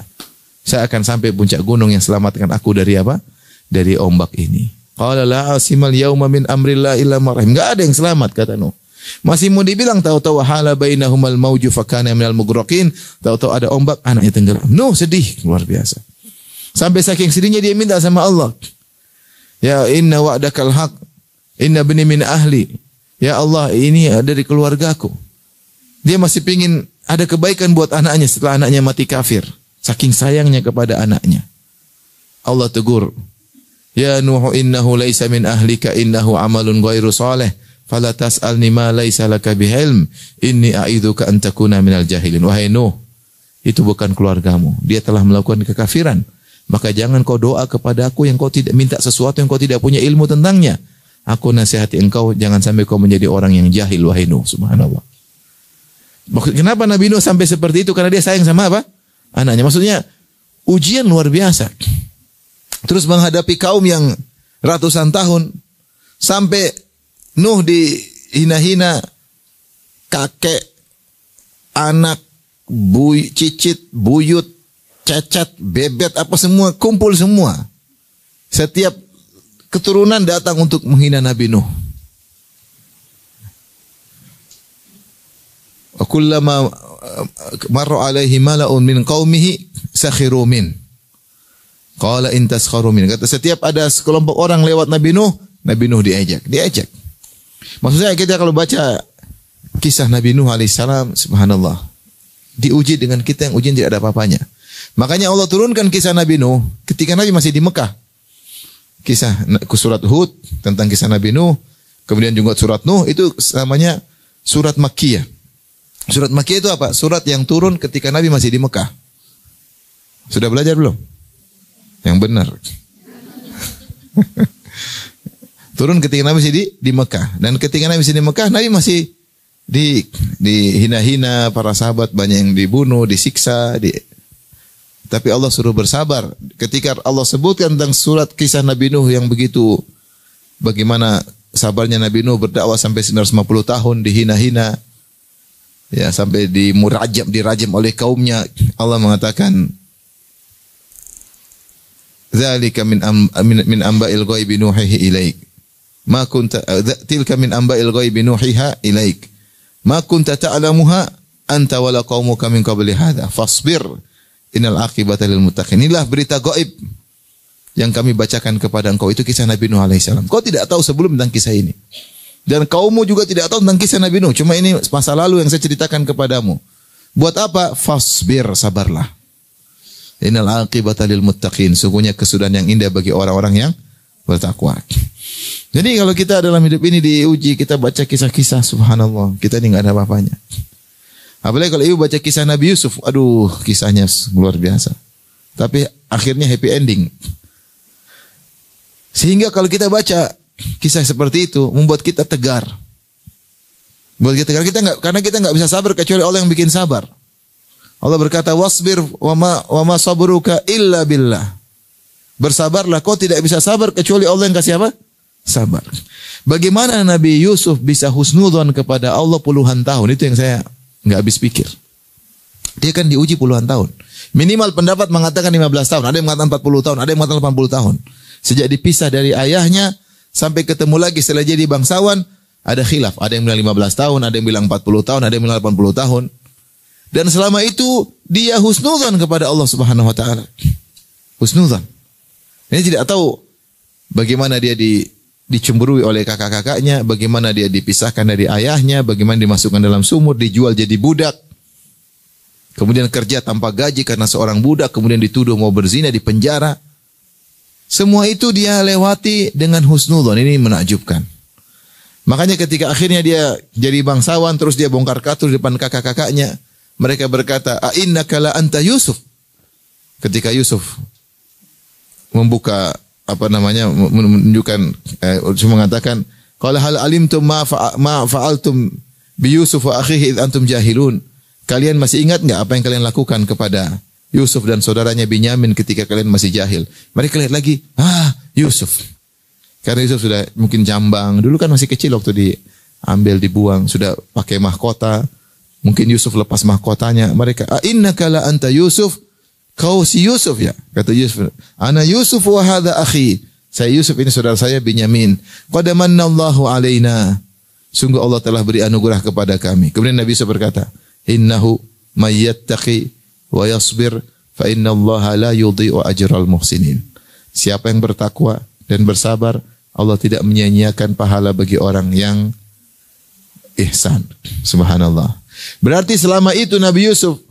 Saya akan sampai puncak gunung yang selamatkan aku dari apa? Dari ombak ini. Qala la asimal yauma min amrillah illa ma rahim. Enggak ada yang selamat, kata Nuh. Masih mau dibilang, tahu-tahu hala bainahumal mauju fakana minal mughrakin. Tahu-tahu ada ombak, anaknya tenggelam. Nuh sedih luar biasa. Sampai saking sedihnya dia minta sama Allah. Ya inna wa'dakal haq. Inna bani min ahli. Ya Allah, ini dari keluargaku. Dia masih pingin ada kebaikan buat anaknya setelah anaknya mati kafir. Saking sayangnya kepada anaknya. Allah tegur. Ya Nuh innahu laisa min ahlika innahu amalun ghairu salih. Fala tas'alni ma laisa laka bihilm. Inni a'idzuka an takuna minal jahilin. Wahai Nuh, itu bukan keluargamu. Dia telah melakukan kekafiran. Maka jangan kau doa kepada aku yang kau tidak minta sesuatu yang kau tidak punya ilmu tentangnya. Aku nasihati engkau jangan sampai kau menjadi orang yang jahil, wahai Nuh. Subhanallah. Kenapa Nabi Nuh sampai seperti itu? Karena dia sayang sama apa? Anaknya. Maksudnya ujian luar biasa. Terus menghadapi kaum yang ratusan tahun. Sampai Nuh dihina-hina. Kakek, anak, cicit, buyut, cacat, bebet, apa semua. Kumpul semua. Setiap keturunan datang untuk menghina Nabi Nuh. Kullama marra alaihi mala'un min qaumihi sakhiru min. Qala in taskharu min. Kata setiap ada sekelompok orang lewat Nabi Nuh diejek. Maksudnya kita kalau baca kisah Nabi Nuh alaihissalam, subhanallah, diuji dengan kita yang ujian tidak ada apa-apanya. Makanya Allah turunkan kisah Nabi Nuh ketika Nabi masih di Mekah. Kisah surat Hud tentang kisah Nabi Nuh, kemudian juga surat Nuh itu namanya surat Makkiyah. Surat Makkiyah itu apa? Surat yang turun ketika Nabi masih di Mekah. Sudah belajar belum? Yang benar. Turun ketika Nabi masih di Mekah. Dan ketika Nabi masih di Mekah, Nabi masih dihina-hina, para sahabat banyak yang dibunuh, disiksa. Tapi Allah suruh bersabar. Ketika Allah sebutkan tentang surat kisah Nabi Nuh yang begitu, bagaimana sabarnya Nabi Nuh berdakwah sampai 950 tahun, dihina-hina. Ya, sampai dirajam oleh kaumnya. Allah mengatakan, "Dzalika min amba'il ghaibi nuhihi ilaik. Ma kunta tilka min amba'il ghaibi nuhiha ilaik. Ma kunta ta'lamuha anta wala qaumuka min qabli hadza. Fasbir innal aqibata lil muttaqin." Inilah berita gaib yang kami bacakan kepada engkau. Itu kisah Nabi Nuh alaihissalam. Kau tidak tahu sebelum tentang kisah ini. Dan kaummu juga tidak tahu tentang kisah Nabi Nuh. Cuma ini masa lalu yang saya ceritakan kepadamu. Buat apa? Fasbir, sabarlah. Innal aqibata lil muttaqin. Sungguhnya kesudahan yang indah bagi orang-orang yang bertakwa. Jadi kalau kita dalam hidup ini diuji, kita baca kisah-kisah, subhanallah, kita ini enggak ada apa-apanya. Apalagi kalau ibu baca kisah Nabi Yusuf, aduh, kisahnya luar biasa. Tapi akhirnya happy ending. Sehingga kalau kita baca kisah seperti itu membuat kita tegar. Membuat kita tegar, karena kita enggak bisa sabar kecuali Allah yang bikin sabar. Allah berkata, "Wasbir wa ma sabruka illa billah." Bersabarlah, kau tidak bisa sabar kecuali Allah yang kasih apa? Sabar. Bagaimana Nabi Yusuf bisa husnudzon kepada Allah puluhan tahun? Itu yang saya enggak habis pikir. Dia kan diuji puluhan tahun. Minimal pendapat mengatakan 15 tahun, ada yang mengatakan 40 tahun, ada yang mengatakan 80 tahun. Sejak dipisah dari ayahnya sampai ketemu lagi setelah jadi bangsawan, ada khilaf. Ada yang bilang 15 tahun, ada yang bilang 40 tahun, ada yang bilang 80 tahun. Dan selama itu dia husnudzon kepada Allah Subhanahu wa taala. Husnudzon. Ini tidak tahu bagaimana dia dicemburui oleh kakak-kakaknya, bagaimana dia dipisahkan dari ayahnya, bagaimana dimasukkan dalam sumur, dijual jadi budak. Kemudian kerja tanpa gaji karena seorang budak, kemudian dituduh mau berzina di penjara. Semua itu dia lewati dengan husnudzon. Ini menakjubkan. Makanya ketika akhirnya dia jadi bangsawan, terus dia bongkar katur di depan kakak-kakaknya, mereka berkata, "A innaka la anta Yusuf." Ketika Yusuf membuka menunjukkan mengatakan, "Qala hal alimtum ma fa'altum bi Yusuf wa akhihi id antum jahilun." Kalian masih ingat enggak apa yang kalian lakukan kepada Yusuf dan saudaranya Binyamin ketika kalian masih jahil? Mereka lihat lagi, Yusuf. Karena Yusuf sudah mungkin jambang. Dulu kan masih kecil waktu diambil, dibuang. Sudah pakai mahkota. Mungkin Yusuf lepas mahkotanya. Mereka, innaka la anta Yusuf. Kau si Yusuf ya? Kata Yusuf, ana Yusuf wa hadha akhi. Saya Yusuf, ini saudara saya Binyamin. Qad mannallahu alaina. Sungguh Allah telah beri anugerah kepada kami. Kemudian Nabi Yusuf berkata, innahu may yattaqi wa yasbir fa innallaha la yudhi'u ajral muhsinin. Siapa yang bertakwa dan bersabar, Allah tidak menyia-nyiakan pahala bagi orang yang ihsan. Subhanallah. Berarti selama itu Nabi Yusuf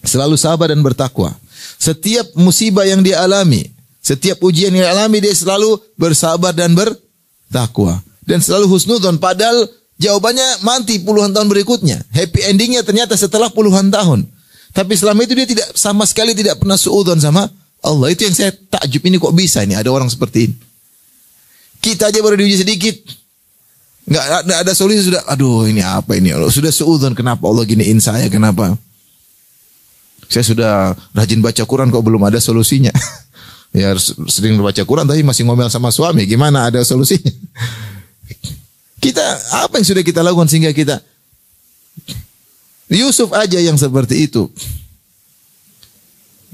selalu sabar dan bertakwa. Setiap musibah yang dia alami, setiap ujian yang dia alami, dia selalu bersabar dan bertakwa. Dan selalu husnudzon, padahal jawabannya mati puluhan tahun berikutnya. Happy endingnya ternyata setelah puluhan tahun. Tapi selama itu dia tidak, sama sekali tidak pernah suudzon sama Allah. Itu yang saya takjub, ini kok bisa ini ada orang seperti ini. Kita aja baru diuji sedikit, nggak ada solusi sudah. Aduh, ini apa ini Allah? Sudah suudzon, kenapa Allah giniin saya? Kenapa? Saya sudah rajin baca Quran kok belum ada solusinya. Ya sering baca Quran tapi masih ngomel sama suami. Gimana ada solusinya? Kita apa yang sudah kita lakukan sehingga kita, Yusuf aja yang seperti itu.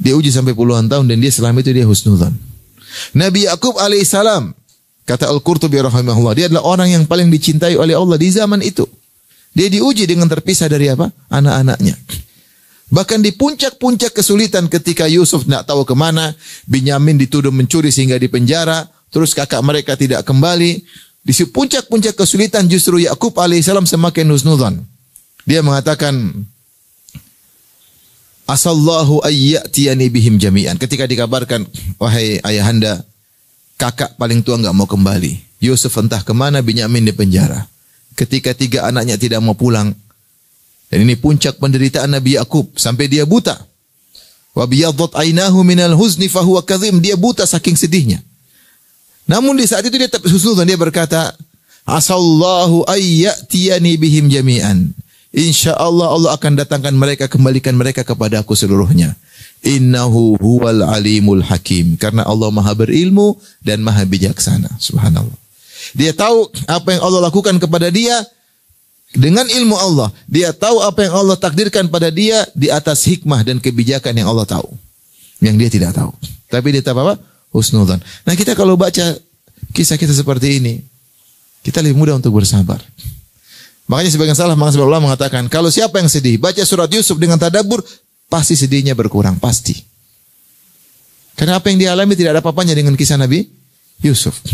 Dia uji sampai puluhan tahun dan dia selama itu dia husnudzon. Nabi Yakub alaihissalam, kata Al-Qurtubi rahimahullah, dia adalah orang yang paling dicintai oleh Allah di zaman itu. Dia diuji dengan terpisah dari apa? Anak-anaknya. Bahkan di puncak-puncak kesulitan ketika Yusuf tidak tahu kemana, Binyamin dituduh mencuri sehingga dipenjara, terus kakak mereka tidak kembali. Di puncak-puncak kesulitan justru Yakub alaihissalam semakin husnudzon. Dia mengatakan, asallahu ayyatiyani bihim jami'an. Ketika dikabarkan, wahai ayahanda, kakak paling tua enggak mau kembali. Yusuf entah kemana, Binyamin di penjara. Ketika 3 anaknya tidak mau pulang. Dan ini puncak penderitaan Nabi Yakub sampai dia buta. Wa biyadhat ainahu minal huzni fahuwa kadhim. Dia buta saking sedihnya. Namun di saat itu dia tetap husnudzon, dia berkata, asallahu ayyatiyani bihim jami'an. InsyaAllah Allah akan datangkan mereka, kembalikan mereka kepada aku seluruhnya. Innahu huwal alimul hakim. Karena Allah maha berilmu dan maha bijaksana. Subhanallah. Dia tahu apa yang Allah lakukan kepada dia dengan ilmu Allah. Dia tahu apa yang Allah takdirkan pada dia di atas hikmah dan kebijakan yang Allah tahu. Yang dia tidak tahu. Tapi dia tahu apa? Husnudzon. Nah kita kalau baca kisah-kisah seperti ini, kita lebih mudah untuk bersabar. Makanya sebagian ulama mengatakan, kalau siapa yang sedih, baca surat Yusuf dengan tadabbur, pasti sedihnya berkurang, pasti. Karena apa yang dia alami tidak ada apa-apanya dengan kisah Nabi Yusuf.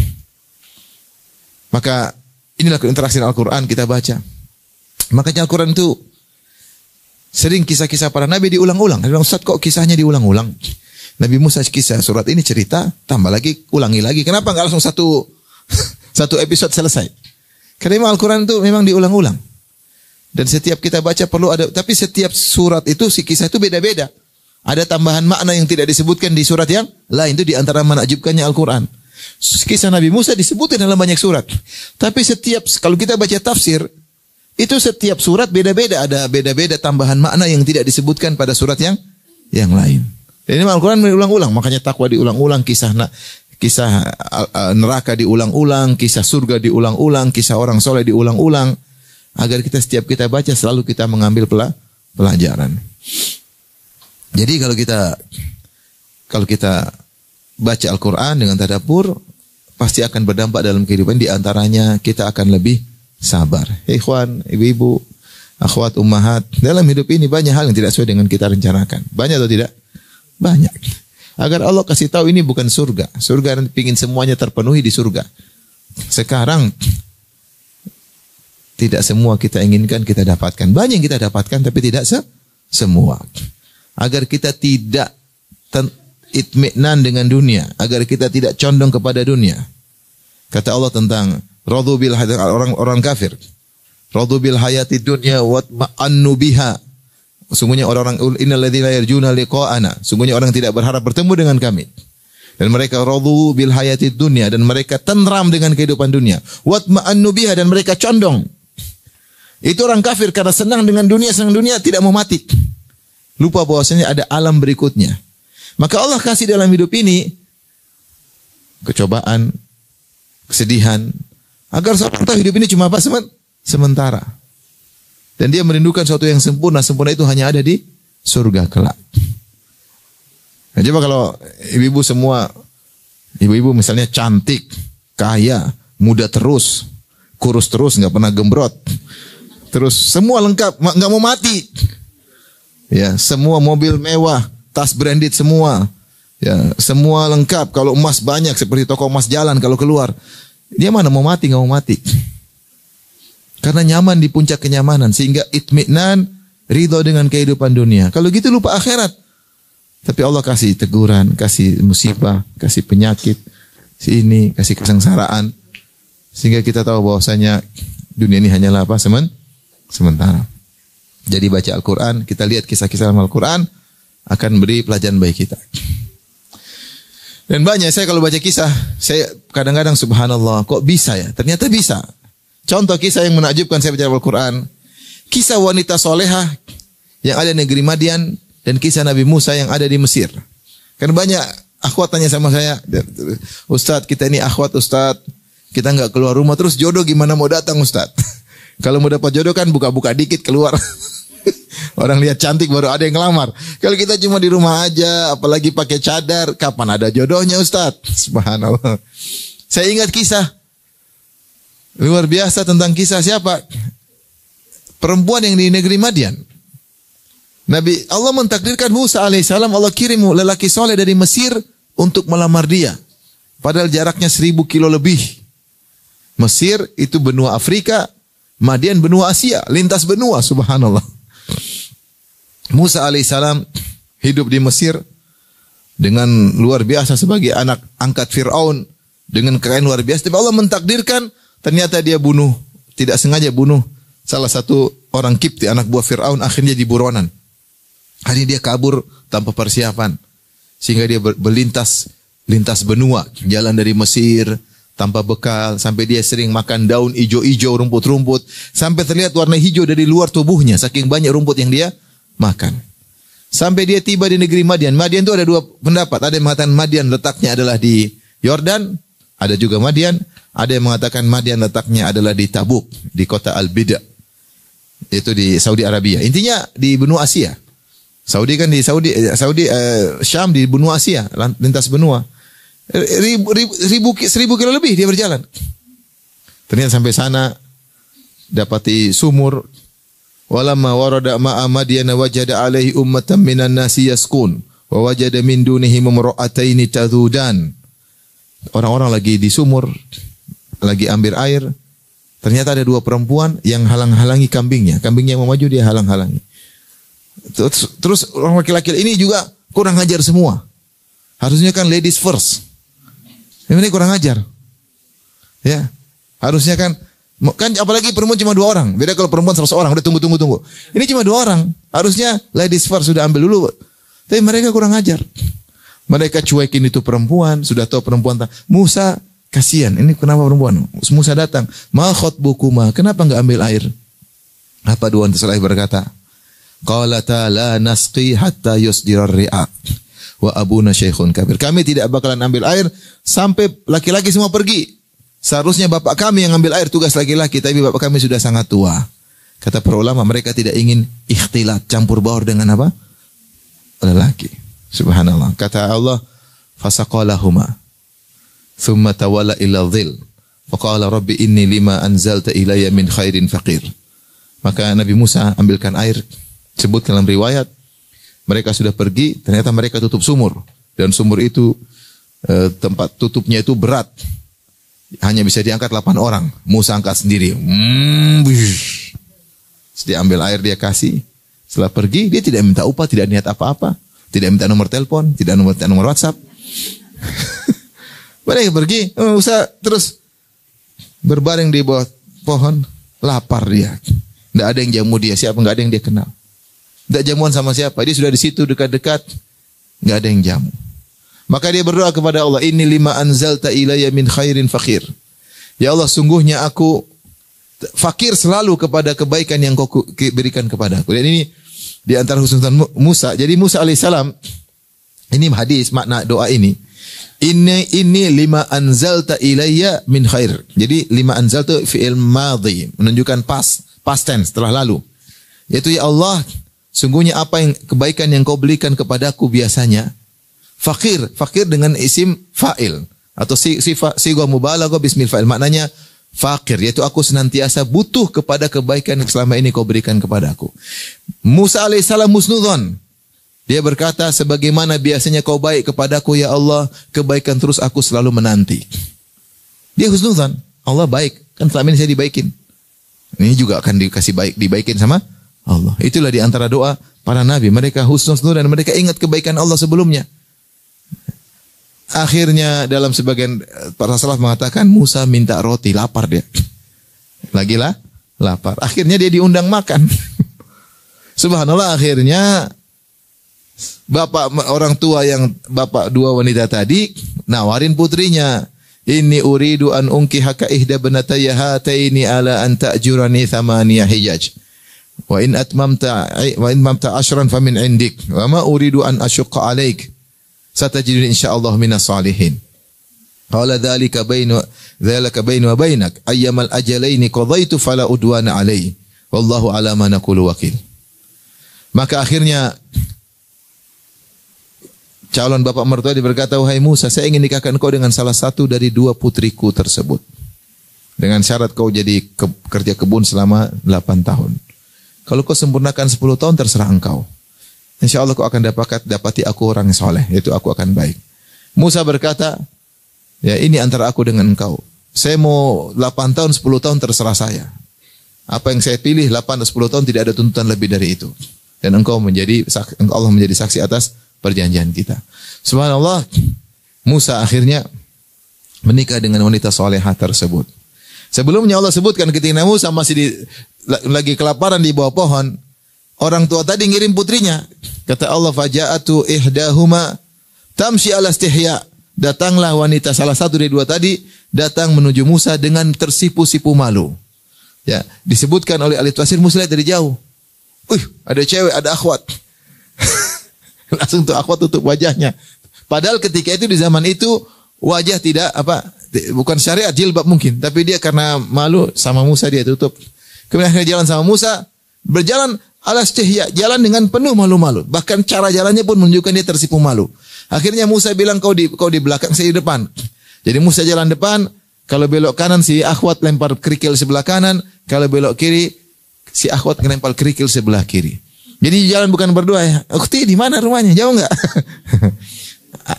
Maka inilah interaksi Al-Quran kita baca. Makanya Al-Quran itu sering kisah-kisah para nabi diulang-ulang. Ustaz kok kisahnya diulang-ulang? Nabi Musa kisah, surat ini cerita, tambah lagi, ulangi lagi. Kenapa enggak langsung satu episode selesai? Karena Al-Quran itu memang diulang-ulang. Dan setiap kita baca perlu ada, tapi setiap surat itu, si kisah itu beda-beda. Ada tambahan makna yang tidak disebutkan di surat yang lain. Itu di antara menakjubkannya Al-Quran. Kisah Nabi Musa disebutkan dalam banyak surat. Tapi kalau kita baca tafsir, itu setiap surat beda-beda. Ada beda-beda tambahan makna yang tidak disebutkan pada surat yang lain. Dan ini Al-Quran diulang-ulang. Makanya takwa diulang-ulang, kisah neraka diulang-ulang, kisah surga diulang-ulang, kisah orang soleh diulang-ulang, agar setiap kita baca selalu kita mengambil pelajaran. Jadi kalau kita baca Al-Quran dengan tadabbur, pasti akan berdampak dalam kehidupan. Di antaranya kita akan lebih sabar. Ikhwan, ibu-ibu, akhwat, ummahat, dalam hidup ini banyak hal yang tidak sesuai dengan kita rencanakan. Banyak atau tidak? Banyak. Agar Allah kasih tahu ini bukan surga. Surga nanti pingin semuanya terpenuhi di surga. Sekarang tidak semua kita inginkan kita dapatkan. Banyak yang kita dapatkan tapi tidak semua. Agar kita tidak itmi'nan dengan dunia, agar kita tidak condong kepada dunia. Kata Allah tentang radhu bil orang kafir. Radhu bil hayati dunya wa ma'annu biha. Sungguhnya orang-orang innalladzina yarjuna liqa'ana, sungguhnya orang tidak berharap bertemu dengan kami. Dan mereka radhu bil hayati dunya, dan mereka tenteram dengan kehidupan dunia. Wa ma'annu biha, dan mereka condong. Itu orang kafir karena senang dengan dunia, senang dunia, tidak mau mati. Lupa bahwasanya ada alam berikutnya. Maka Allah kasih dalam hidup ini kecobaan, kesedihan, agar seorang tahu hidup ini cuma apa? Sementara. Dan dia merindukan sesuatu yang sempurna. Sempurna itu hanya ada di surga kelak. Nah, coba kalau ibu-ibu semua, ibu-ibu misalnya cantik, kaya, muda terus, kurus terus, nggak pernah gembrot, terus semua lengkap, nggak mau mati, ya semua mobil mewah, tas branded semua, ya semua lengkap. Kalau emas banyak seperti toko emas jalan kalau keluar, dia mana mau mati, nggak mau mati, karena nyaman di puncak kenyamanan sehingga itminan, ridho dengan kehidupan dunia. Kalau gitu lupa akhirat. Tapi Allah kasih teguran, kasih musibah, kasih penyakit, kasih kesengsaraan. Sehingga kita tahu bahwasanya dunia ini hanyalah apa? Sementara. Jadi baca Al-Quran, kita lihat kisah-kisah dalam Al-Quran, akan beri pelajaran bagi kita. Dan banyak, saya kalau baca kisah, saya kadang-kadang subhanallah, kok bisa ya? Ternyata bisa. Contoh kisah yang menakjubkan saya baca Al-Quran. Kisah wanita solehah yang ada di negeri Madian, dan kisah Nabi Musa yang ada di Mesir. Kan banyak akhwat tanya sama saya, Ustadz kita ini akhwat Ustadz, kita nggak keluar rumah, terus jodoh gimana mau datang Ustadz? Kalau mau dapat jodoh kan buka-buka dikit keluar. Orang lihat cantik baru ada yang ngelamar. Kalau kita cuma di rumah aja, apalagi pakai cadar, kapan ada jodohnya Ustadz? Subhanallah. Saya ingat kisah luar biasa tentang kisah siapa? Perempuan yang di negeri Madian. Allah mentakdirkan Musa alaihissalam, Allah kirim lelaki soleh dari Mesir untuk melamar dia. Padahal jaraknya 1000 kilo lebih. Mesir itu benua Afrika, Madian benua Asia, lintas benua, subhanallah. Musa alaihissalam hidup di Mesir dengan luar biasa sebagai anak angkat Fir'aun, dengan kekayaan luar biasa. Tapi Allah mentakdirkan, ternyata dia tidak sengaja bunuh salah satu orang Kipti, anak buah Fir'aun, akhirnya di buronan. Hari dia kabur tanpa persiapan. Sehingga dia lintas benua. Jalan dari Mesir tanpa bekal. Sampai dia sering makan daun hijau-hijau, rumput-rumput. Sampai terlihat warna hijau dari luar tubuhnya. Saking banyak rumput yang dia makan. Sampai dia tiba di negeri Madian. Madian itu ada dua pendapat. Ada yang mengatakan Madian letaknya adalah di Yordan. Ada juga Madian. Ada yang mengatakan Madian letaknya adalah di Tabuk. Di kota Al-Bida. Itu di Saudi Arabia. Intinya di benua Asia. Saudi kan di Syam di benua Asia, lintas benua. 1000 kilo lebih dia berjalan. Ternyata sampai sana dapati sumur. Walamma warada ma'a Madyana wajada alaihi ummatan minan nasi yaskun wa wajada min dunihim imra'ataini tadhudan. Orang-orang lagi di sumur, lagi ambil air. Ternyata ada dua perempuan yang halang-halangi kambingnya. Kambingnya mau maju, dia halang-halangi. Terus orang laki-laki ini juga kurang ajar semua. Harusnya kan ladies first. Ini kurang ajar. Ya. Harusnya kan apalagi perempuan cuma 2 orang. Beda kalau perempuan 100 orang. Udah tunggu. Ini cuma 2 orang. Harusnya ladies first, sudah ambil dulu. Tapi mereka kurang ajar. Mereka cuekin itu perempuan. Sudah tahu perempuan. Musa kasihan. Ini kenapa perempuan? Musa datang. Ma khotbukuma. Kenapa enggak ambil air? Apa dua wanita berkata? Qalata la nasqi hatta yusdirar ri'aq wa abuna syekhun kabir. Kami tidak bakalan ambil air sampai laki-laki semua pergi. Seharusnya bapak kami yang ambil air, tugas laki-laki, tapi bapak kami sudah sangat tua. Kata para ulama, mereka tidak ingin ikhtilat, campur baur dengan apa? Lelaki. Subhanallah. Kata Allah, fasaqalahuma thumma tawalla ila dhil faqala rabbi inni lima anzalta ilayya min khairin faqir. Maka Nabi Musa ambilkan air. Sebut dalam riwayat, mereka sudah pergi, ternyata mereka tutup sumur. Dan sumur itu, tempat tutupnya itu berat. Hanya bisa diangkat 8 orang. Musa angkat sendiri. Dia ambil air, dia kasih. Setelah pergi, dia tidak minta upah, tidak niat apa-apa. Tidak minta nomor telepon, tidak minta nomor WhatsApp. Mereka pergi, Musa terus berbaring di bawah pohon, lapar dia. Tidak ada yang jamu dia, siapa, nggak ada yang dia kenal. Tidak jamuan sama siapa, dia sudah di situ dekat-dekat, nggak ada yang jamu. Maka dia berdoa kepada Allah, Inni lima anzalta ilayya min khairin fakir. Ya Allah, sungguhnya aku fakir selalu kepada kebaikan yang kau berikan kepadaku. Dan ini di antara husnudzon Musa. Jadi Musa alaihissalam, ini hadis makna doa ini. Ini lima anzalta ilayya min khair. Jadi lima anzalta fi'il madhi, menunjukkan past tense, telah lalu. Yaitu ya Allah, sungguhnya apa yang kebaikan yang kau berikan kepadaku biasanya. Fakir dengan isim fa'il atau sigha mubalaghah bismil fa'il, maknanya fakir, yaitu aku senantiasa butuh kepada kebaikan yang selama ini kau berikan kepadaku. Musa alaihissalam husnudzon. Dia berkata, sebagaimana biasanya kau baik kepadaku ya Allah, kebaikan terus aku selalu menanti. Dia husnudzon, Allah baik, kan selama ini saya dibaikin. Ini juga akan dibaikin sama Allah. Itulah di antara doa para nabi, mereka husnudzon dan mereka ingat kebaikan Allah sebelumnya. Akhirnya dalam sebagian para salaf mengatakan Musa minta roti, lapar dia. Lagilah lapar. Akhirnya dia diundang makan. Subhanallah, akhirnya bapak orang tua yang bapak dua wanita tadi nawarin putrinya. Inni uridu an unkihaka ihda banatayya hataini ala an ta'jurani thamaniya hijaj. Wa in atmamta ashran famin indik. Wa ma uridu an asyqa alaik. Satajiduni insyaallah minas salihin. Qala dzalika bainu wa bainak ayyamal ajalaini qadaitu fala udwana alai. Wallahu ala ma naqulu wakil. Maka akhirnya calon bapak mertua berkata, wahai Musa, saya ingin nikahkan kau dengan salah satu dari dua putriku tersebut. Dengan syarat kau jadi kerja kebun selama 8 tahun. Kalau kau sempurnakan 10 tahun terserah engkau. Insya Allah kau akan dapati aku orang yang soleh, yaitu aku akan baik. Musa berkata, ya ini antara aku dengan engkau. Saya mau 8 tahun, 10 tahun terserah saya. Apa yang saya pilih 8 atau 10 tahun tidak ada tuntutan lebih dari itu. Dan Allah menjadi saksi atas perjanjian kita. Subhanallah, Musa akhirnya menikah dengan wanita solehah tersebut. Sebelumnya Allah sebutkan ketika Musa masih lagi kelaparan di bawah pohon, orang tua tadi ngirim putrinya. Kata Allah, faja'atu ihdahuma tamshi ala istihya. Datanglah wanita salah satu dari dua tadi datang menuju Musa dengan tersipu-sipu malu. Ya, disebutkan oleh ahli tafsir Musa lihat dari jauh. Ada cewek, ada akhwat. Langsung tuh akhwat tutup wajahnya. Padahal ketika itu di zaman itu wajah tidak bukan syariat jilbab mungkin, tapi dia karena malu sama Musa dia tutup. Kemudian akhirnya jalan sama Musa, berjalan ala istihya, jalan dengan penuh malu-malu. Bahkan cara jalannya pun menunjukkan dia tersipu malu. Akhirnya Musa bilang kau di belakang, saya di depan. Jadi Musa jalan depan, kalau belok kanan si akhwat lempar kerikil sebelah kanan, kalau belok kiri si akhwat lempar kerikil sebelah kiri. Jadi jalan bukan berdua ya. Ukhti di mana rumahnya? Jauh enggak?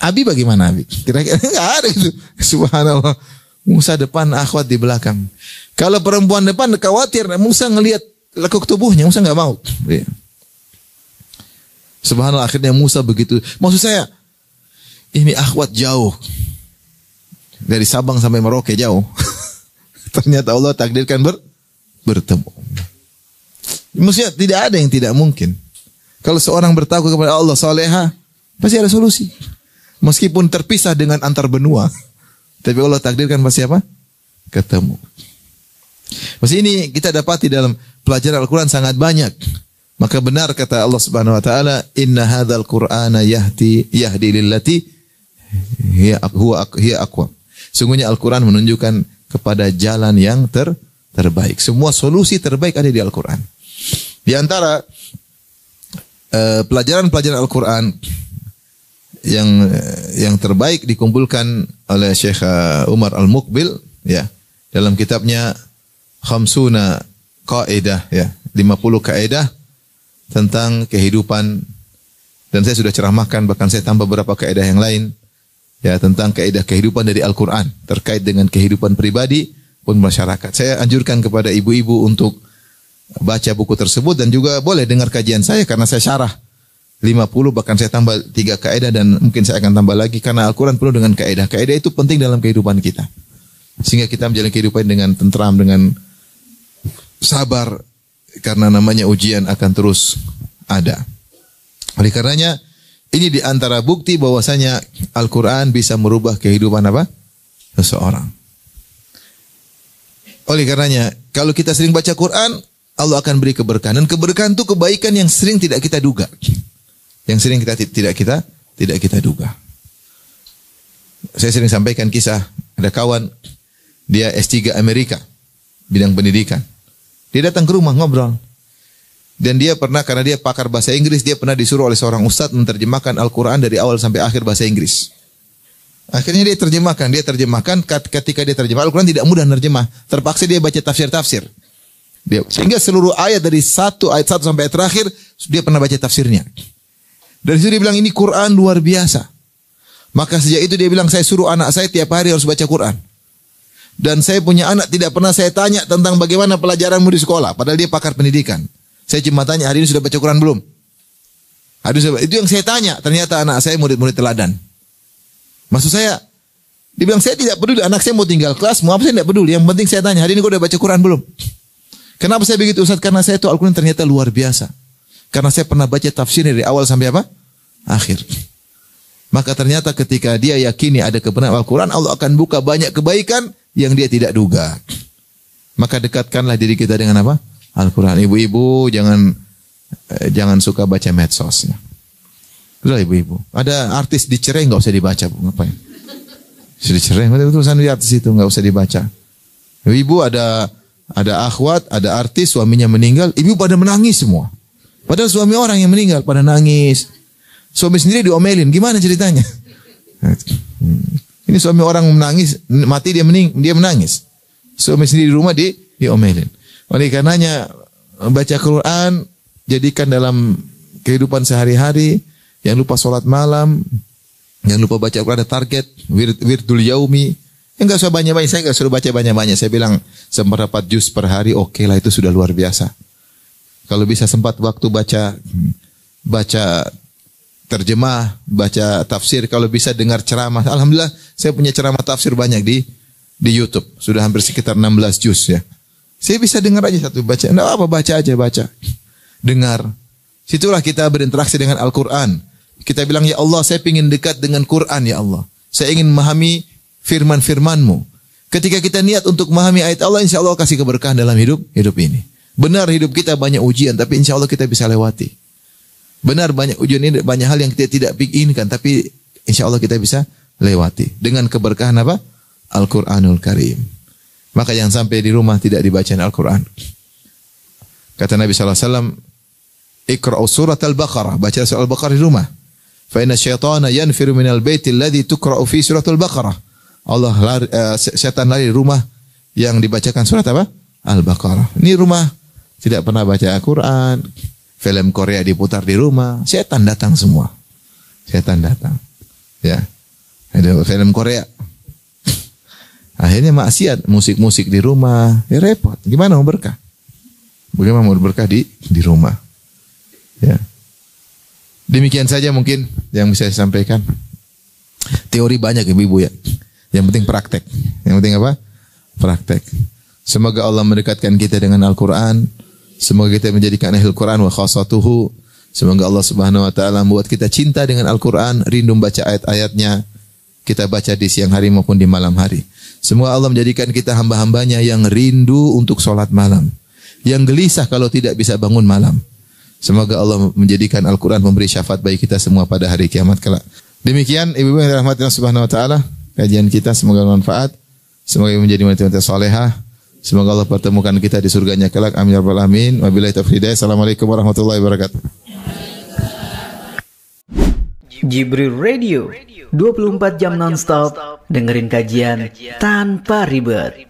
Abi bagaimana Abi? Kira-kira enggak ada itu. Subhanallah. Musa depan, akhwat di belakang. Kalau perempuan depan khawatir, Musa ngelihat lekuk tubuhnya, Musa enggak mau. Subhanallah, akhirnya Musa begitu. Maksud saya, ini akhwat jauh. Dari Sabang sampai Merauke jauh. Ternyata Allah takdirkan bertemu. Maksudnya tidak ada yang tidak mungkin. Kalau seorang bertakwa kepada Allah salehah, pasti ada solusi. Meskipun terpisah dengan antar benua, tapi Allah takdirkan pasti apa? Ketemu. Maksudnya ini kita dapati dalam pelajaran Al-Quran sangat banyak. Maka benar kata Allah Subhanahu Wa Taala, Inna hadzal Qur'ana yahdi lillati hiya aqwam. Sungguhnya Al-Quran menunjukkan kepada jalan yang terbaik. Semua solusi terbaik ada di Al-Quran. Di antara pelajaran-pelajaran Al-Quran yang terbaik dikumpulkan oleh Syekh Umar Al-Muqbil ya dalam kitabnya Khamsuna Qaidah ya, 50 kaidah tentang kehidupan, dan saya sudah ceramahkan, bahkan saya tambah beberapa kaidah yang lain ya tentang kaidah kehidupan dari Al-Quran terkait dengan kehidupan pribadi pun masyarakat. Saya anjurkan kepada ibu-ibu untuk baca buku tersebut dan juga boleh dengar kajian saya karena saya syarah 50, bahkan saya tambah 3 kaidah dan mungkin saya akan tambah lagi karena Al-Quran penuh dengan kaidah. Kaidah itu penting dalam kehidupan kita. Sehingga kita menjalani kehidupan dengan tentram, dengan sabar, karena namanya ujian akan terus ada. Oleh karenanya ini di antara bukti bahwasanya Al-Quran bisa merubah kehidupan seseorang. Oleh karenanya Kalau kita sering baca Quran, Allah akan beri keberkahan. Dan keberkahan itu kebaikan yang sering tidak kita duga. Yang sering tidak kita duga. Saya sering sampaikan kisah, ada kawan, dia S3 Amerika, bidang pendidikan. Dia datang ke rumah ngobrol. Dan dia pernah, karena dia pakar bahasa Inggris, dia pernah disuruh oleh seorang ustadz menerjemahkan Al-Quran dari awal sampai akhir bahasa Inggris. Akhirnya dia terjemahkan. Ketika dia terjemah Al-Quran tidak mudah nerjemah. Terpaksa dia baca tafsir-tafsir. Sehingga seluruh ayat dari ayat 1 sampai ayat terakhir, dia pernah baca tafsirnya. Dari situ dia bilang, ini Quran luar biasa. Maka sejak itu dia bilang, saya suruh anak saya tiap hari harus baca Quran. Dan saya punya anak, tidak pernah saya tanya tentang bagaimana pelajaranmu di sekolah. Padahal dia pakar pendidikan. Saya cuma tanya, hari ini sudah baca Quran belum? Itu yang saya tanya. Ternyata anak saya murid-murid teladan. Maksud saya, dia bilang, saya tidak peduli anak saya mau tinggal kelas, mau apa saya tidak peduli. Yang penting saya tanya, hari ini kau udah baca Quran belum? Kenapa saya begitu Ustaz? Karena saya itu Al-Quran ternyata luar biasa. Karena saya pernah baca tafsir dari awal sampai apa? Akhir. Maka ternyata ketika dia yakini ada kebenaran Al-Quran, Allah akan buka banyak kebaikan yang dia tidak duga. Maka dekatkanlah diri kita dengan apa? Al-Quran. Ibu-ibu jangan suka baca medsos. Sudah ibu-ibu. Ada artis dicerai nggak usah dibaca, Bu. Ngapain? Sudah dicerai, tulisan di artis itu nggak usah dibaca. Ibu ada akhwat, ada artis suaminya meninggal, ibu pada menangis semua. Padahal suami orang yang meninggal pada nangis. Suami sendiri diomelin, gimana ceritanya? Ini suami orang menangis, mati dia menangis. Suami sendiri di rumah diomelin. Oleh karenanya baca Quran jadikan dalam kehidupan sehari-hari. Jangan lupa sholat malam, jangan lupa baca Quran, ada target wirdul yaumi. Enggak usah banyak-banyak, saya enggak suruh baca banyak-banyak. Saya bilang seperempat juz per hari, oke lah, itu sudah luar biasa. Kalau bisa sempat waktu baca terjemah, baca tafsir, kalau bisa dengar ceramah. Alhamdulillah saya punya ceramah tafsir banyak di YouTube. Sudah hampir sekitar 16 juz ya. Saya bisa dengar aja satu baca. Enggak apa, baca aja, baca. Dengar. Situlah kita berinteraksi dengan Al-Quran. Kita bilang, ya Allah, saya ingin dekat dengan Quran, ya Allah. Saya ingin memahami firman-firman-Mu. Ketika kita niat untuk memahami ayat Allah, insya Allah kasih keberkahan dalam hidup ini. Benar hidup kita banyak ujian, tapi insya Allah kita bisa lewati. Benar banyak ujian ini, banyak hal yang kita tidak inginkan, tapi insya Allah kita bisa lewati. Dengan keberkahan apa? Al-Quranul Karim. Maka yang sampai di rumah tidak dibacain Al-Quran. Kata Nabi SAW, Iqra'u surat Al-Baqarah. Baca surat Al-Baqarah di rumah. Fa inna syaitana yanfiru minal baiti alladhi tuqra'u fi surat Al-Baqarah. Setan lari di rumah yang dibacakan surat apa? Al-Baqarah. Ini rumah tidak pernah baca Al-Quran. Film Korea diputar di rumah. Setan datang semua. Setan datang. Ya. Ada film Korea. Akhirnya maksiat. Musik-musik di rumah. Ya repot. Gimana mau berkah? Bagaimana mau berkah di rumah? Ya. Demikian saja mungkin yang bisa saya sampaikan. Teori banyak ibu-ibu ya. Yang penting praktek. Yang penting apa? Praktek. Semoga Allah mendekatkan kita dengan Al-Quran. Semoga kita menjadikan ahli Al-Quran wa khasatuhu. Semoga Allah Subhanahu wa taala membuat kita cinta dengan Al-Quran, rindu membaca ayat-ayatnya. Kita baca di siang hari maupun di malam hari. Semoga Allah menjadikan kita hamba-hambanya yang rindu untuk sholat malam. Yang gelisah kalau tidak bisa bangun malam. Semoga Allah menjadikan Al-Quran memberi syafaat bagi kita semua pada hari kiamat kelak. Demikian ibu-ibu yang dirahmati Allah Subhanahu wa taala, kajian kita semoga bermanfaat. Semoga menjadi wanita-wanita salehah. Semoga Allah pertemukan kita di surganya kelak. Amin ya rabbal alamin. Wabillahi taufiq hidayah. Assalamualaikum warahmatullahi wabarakatuh. Jibril Radio 24 jam nonstop dengerin kajian tanpa ribet.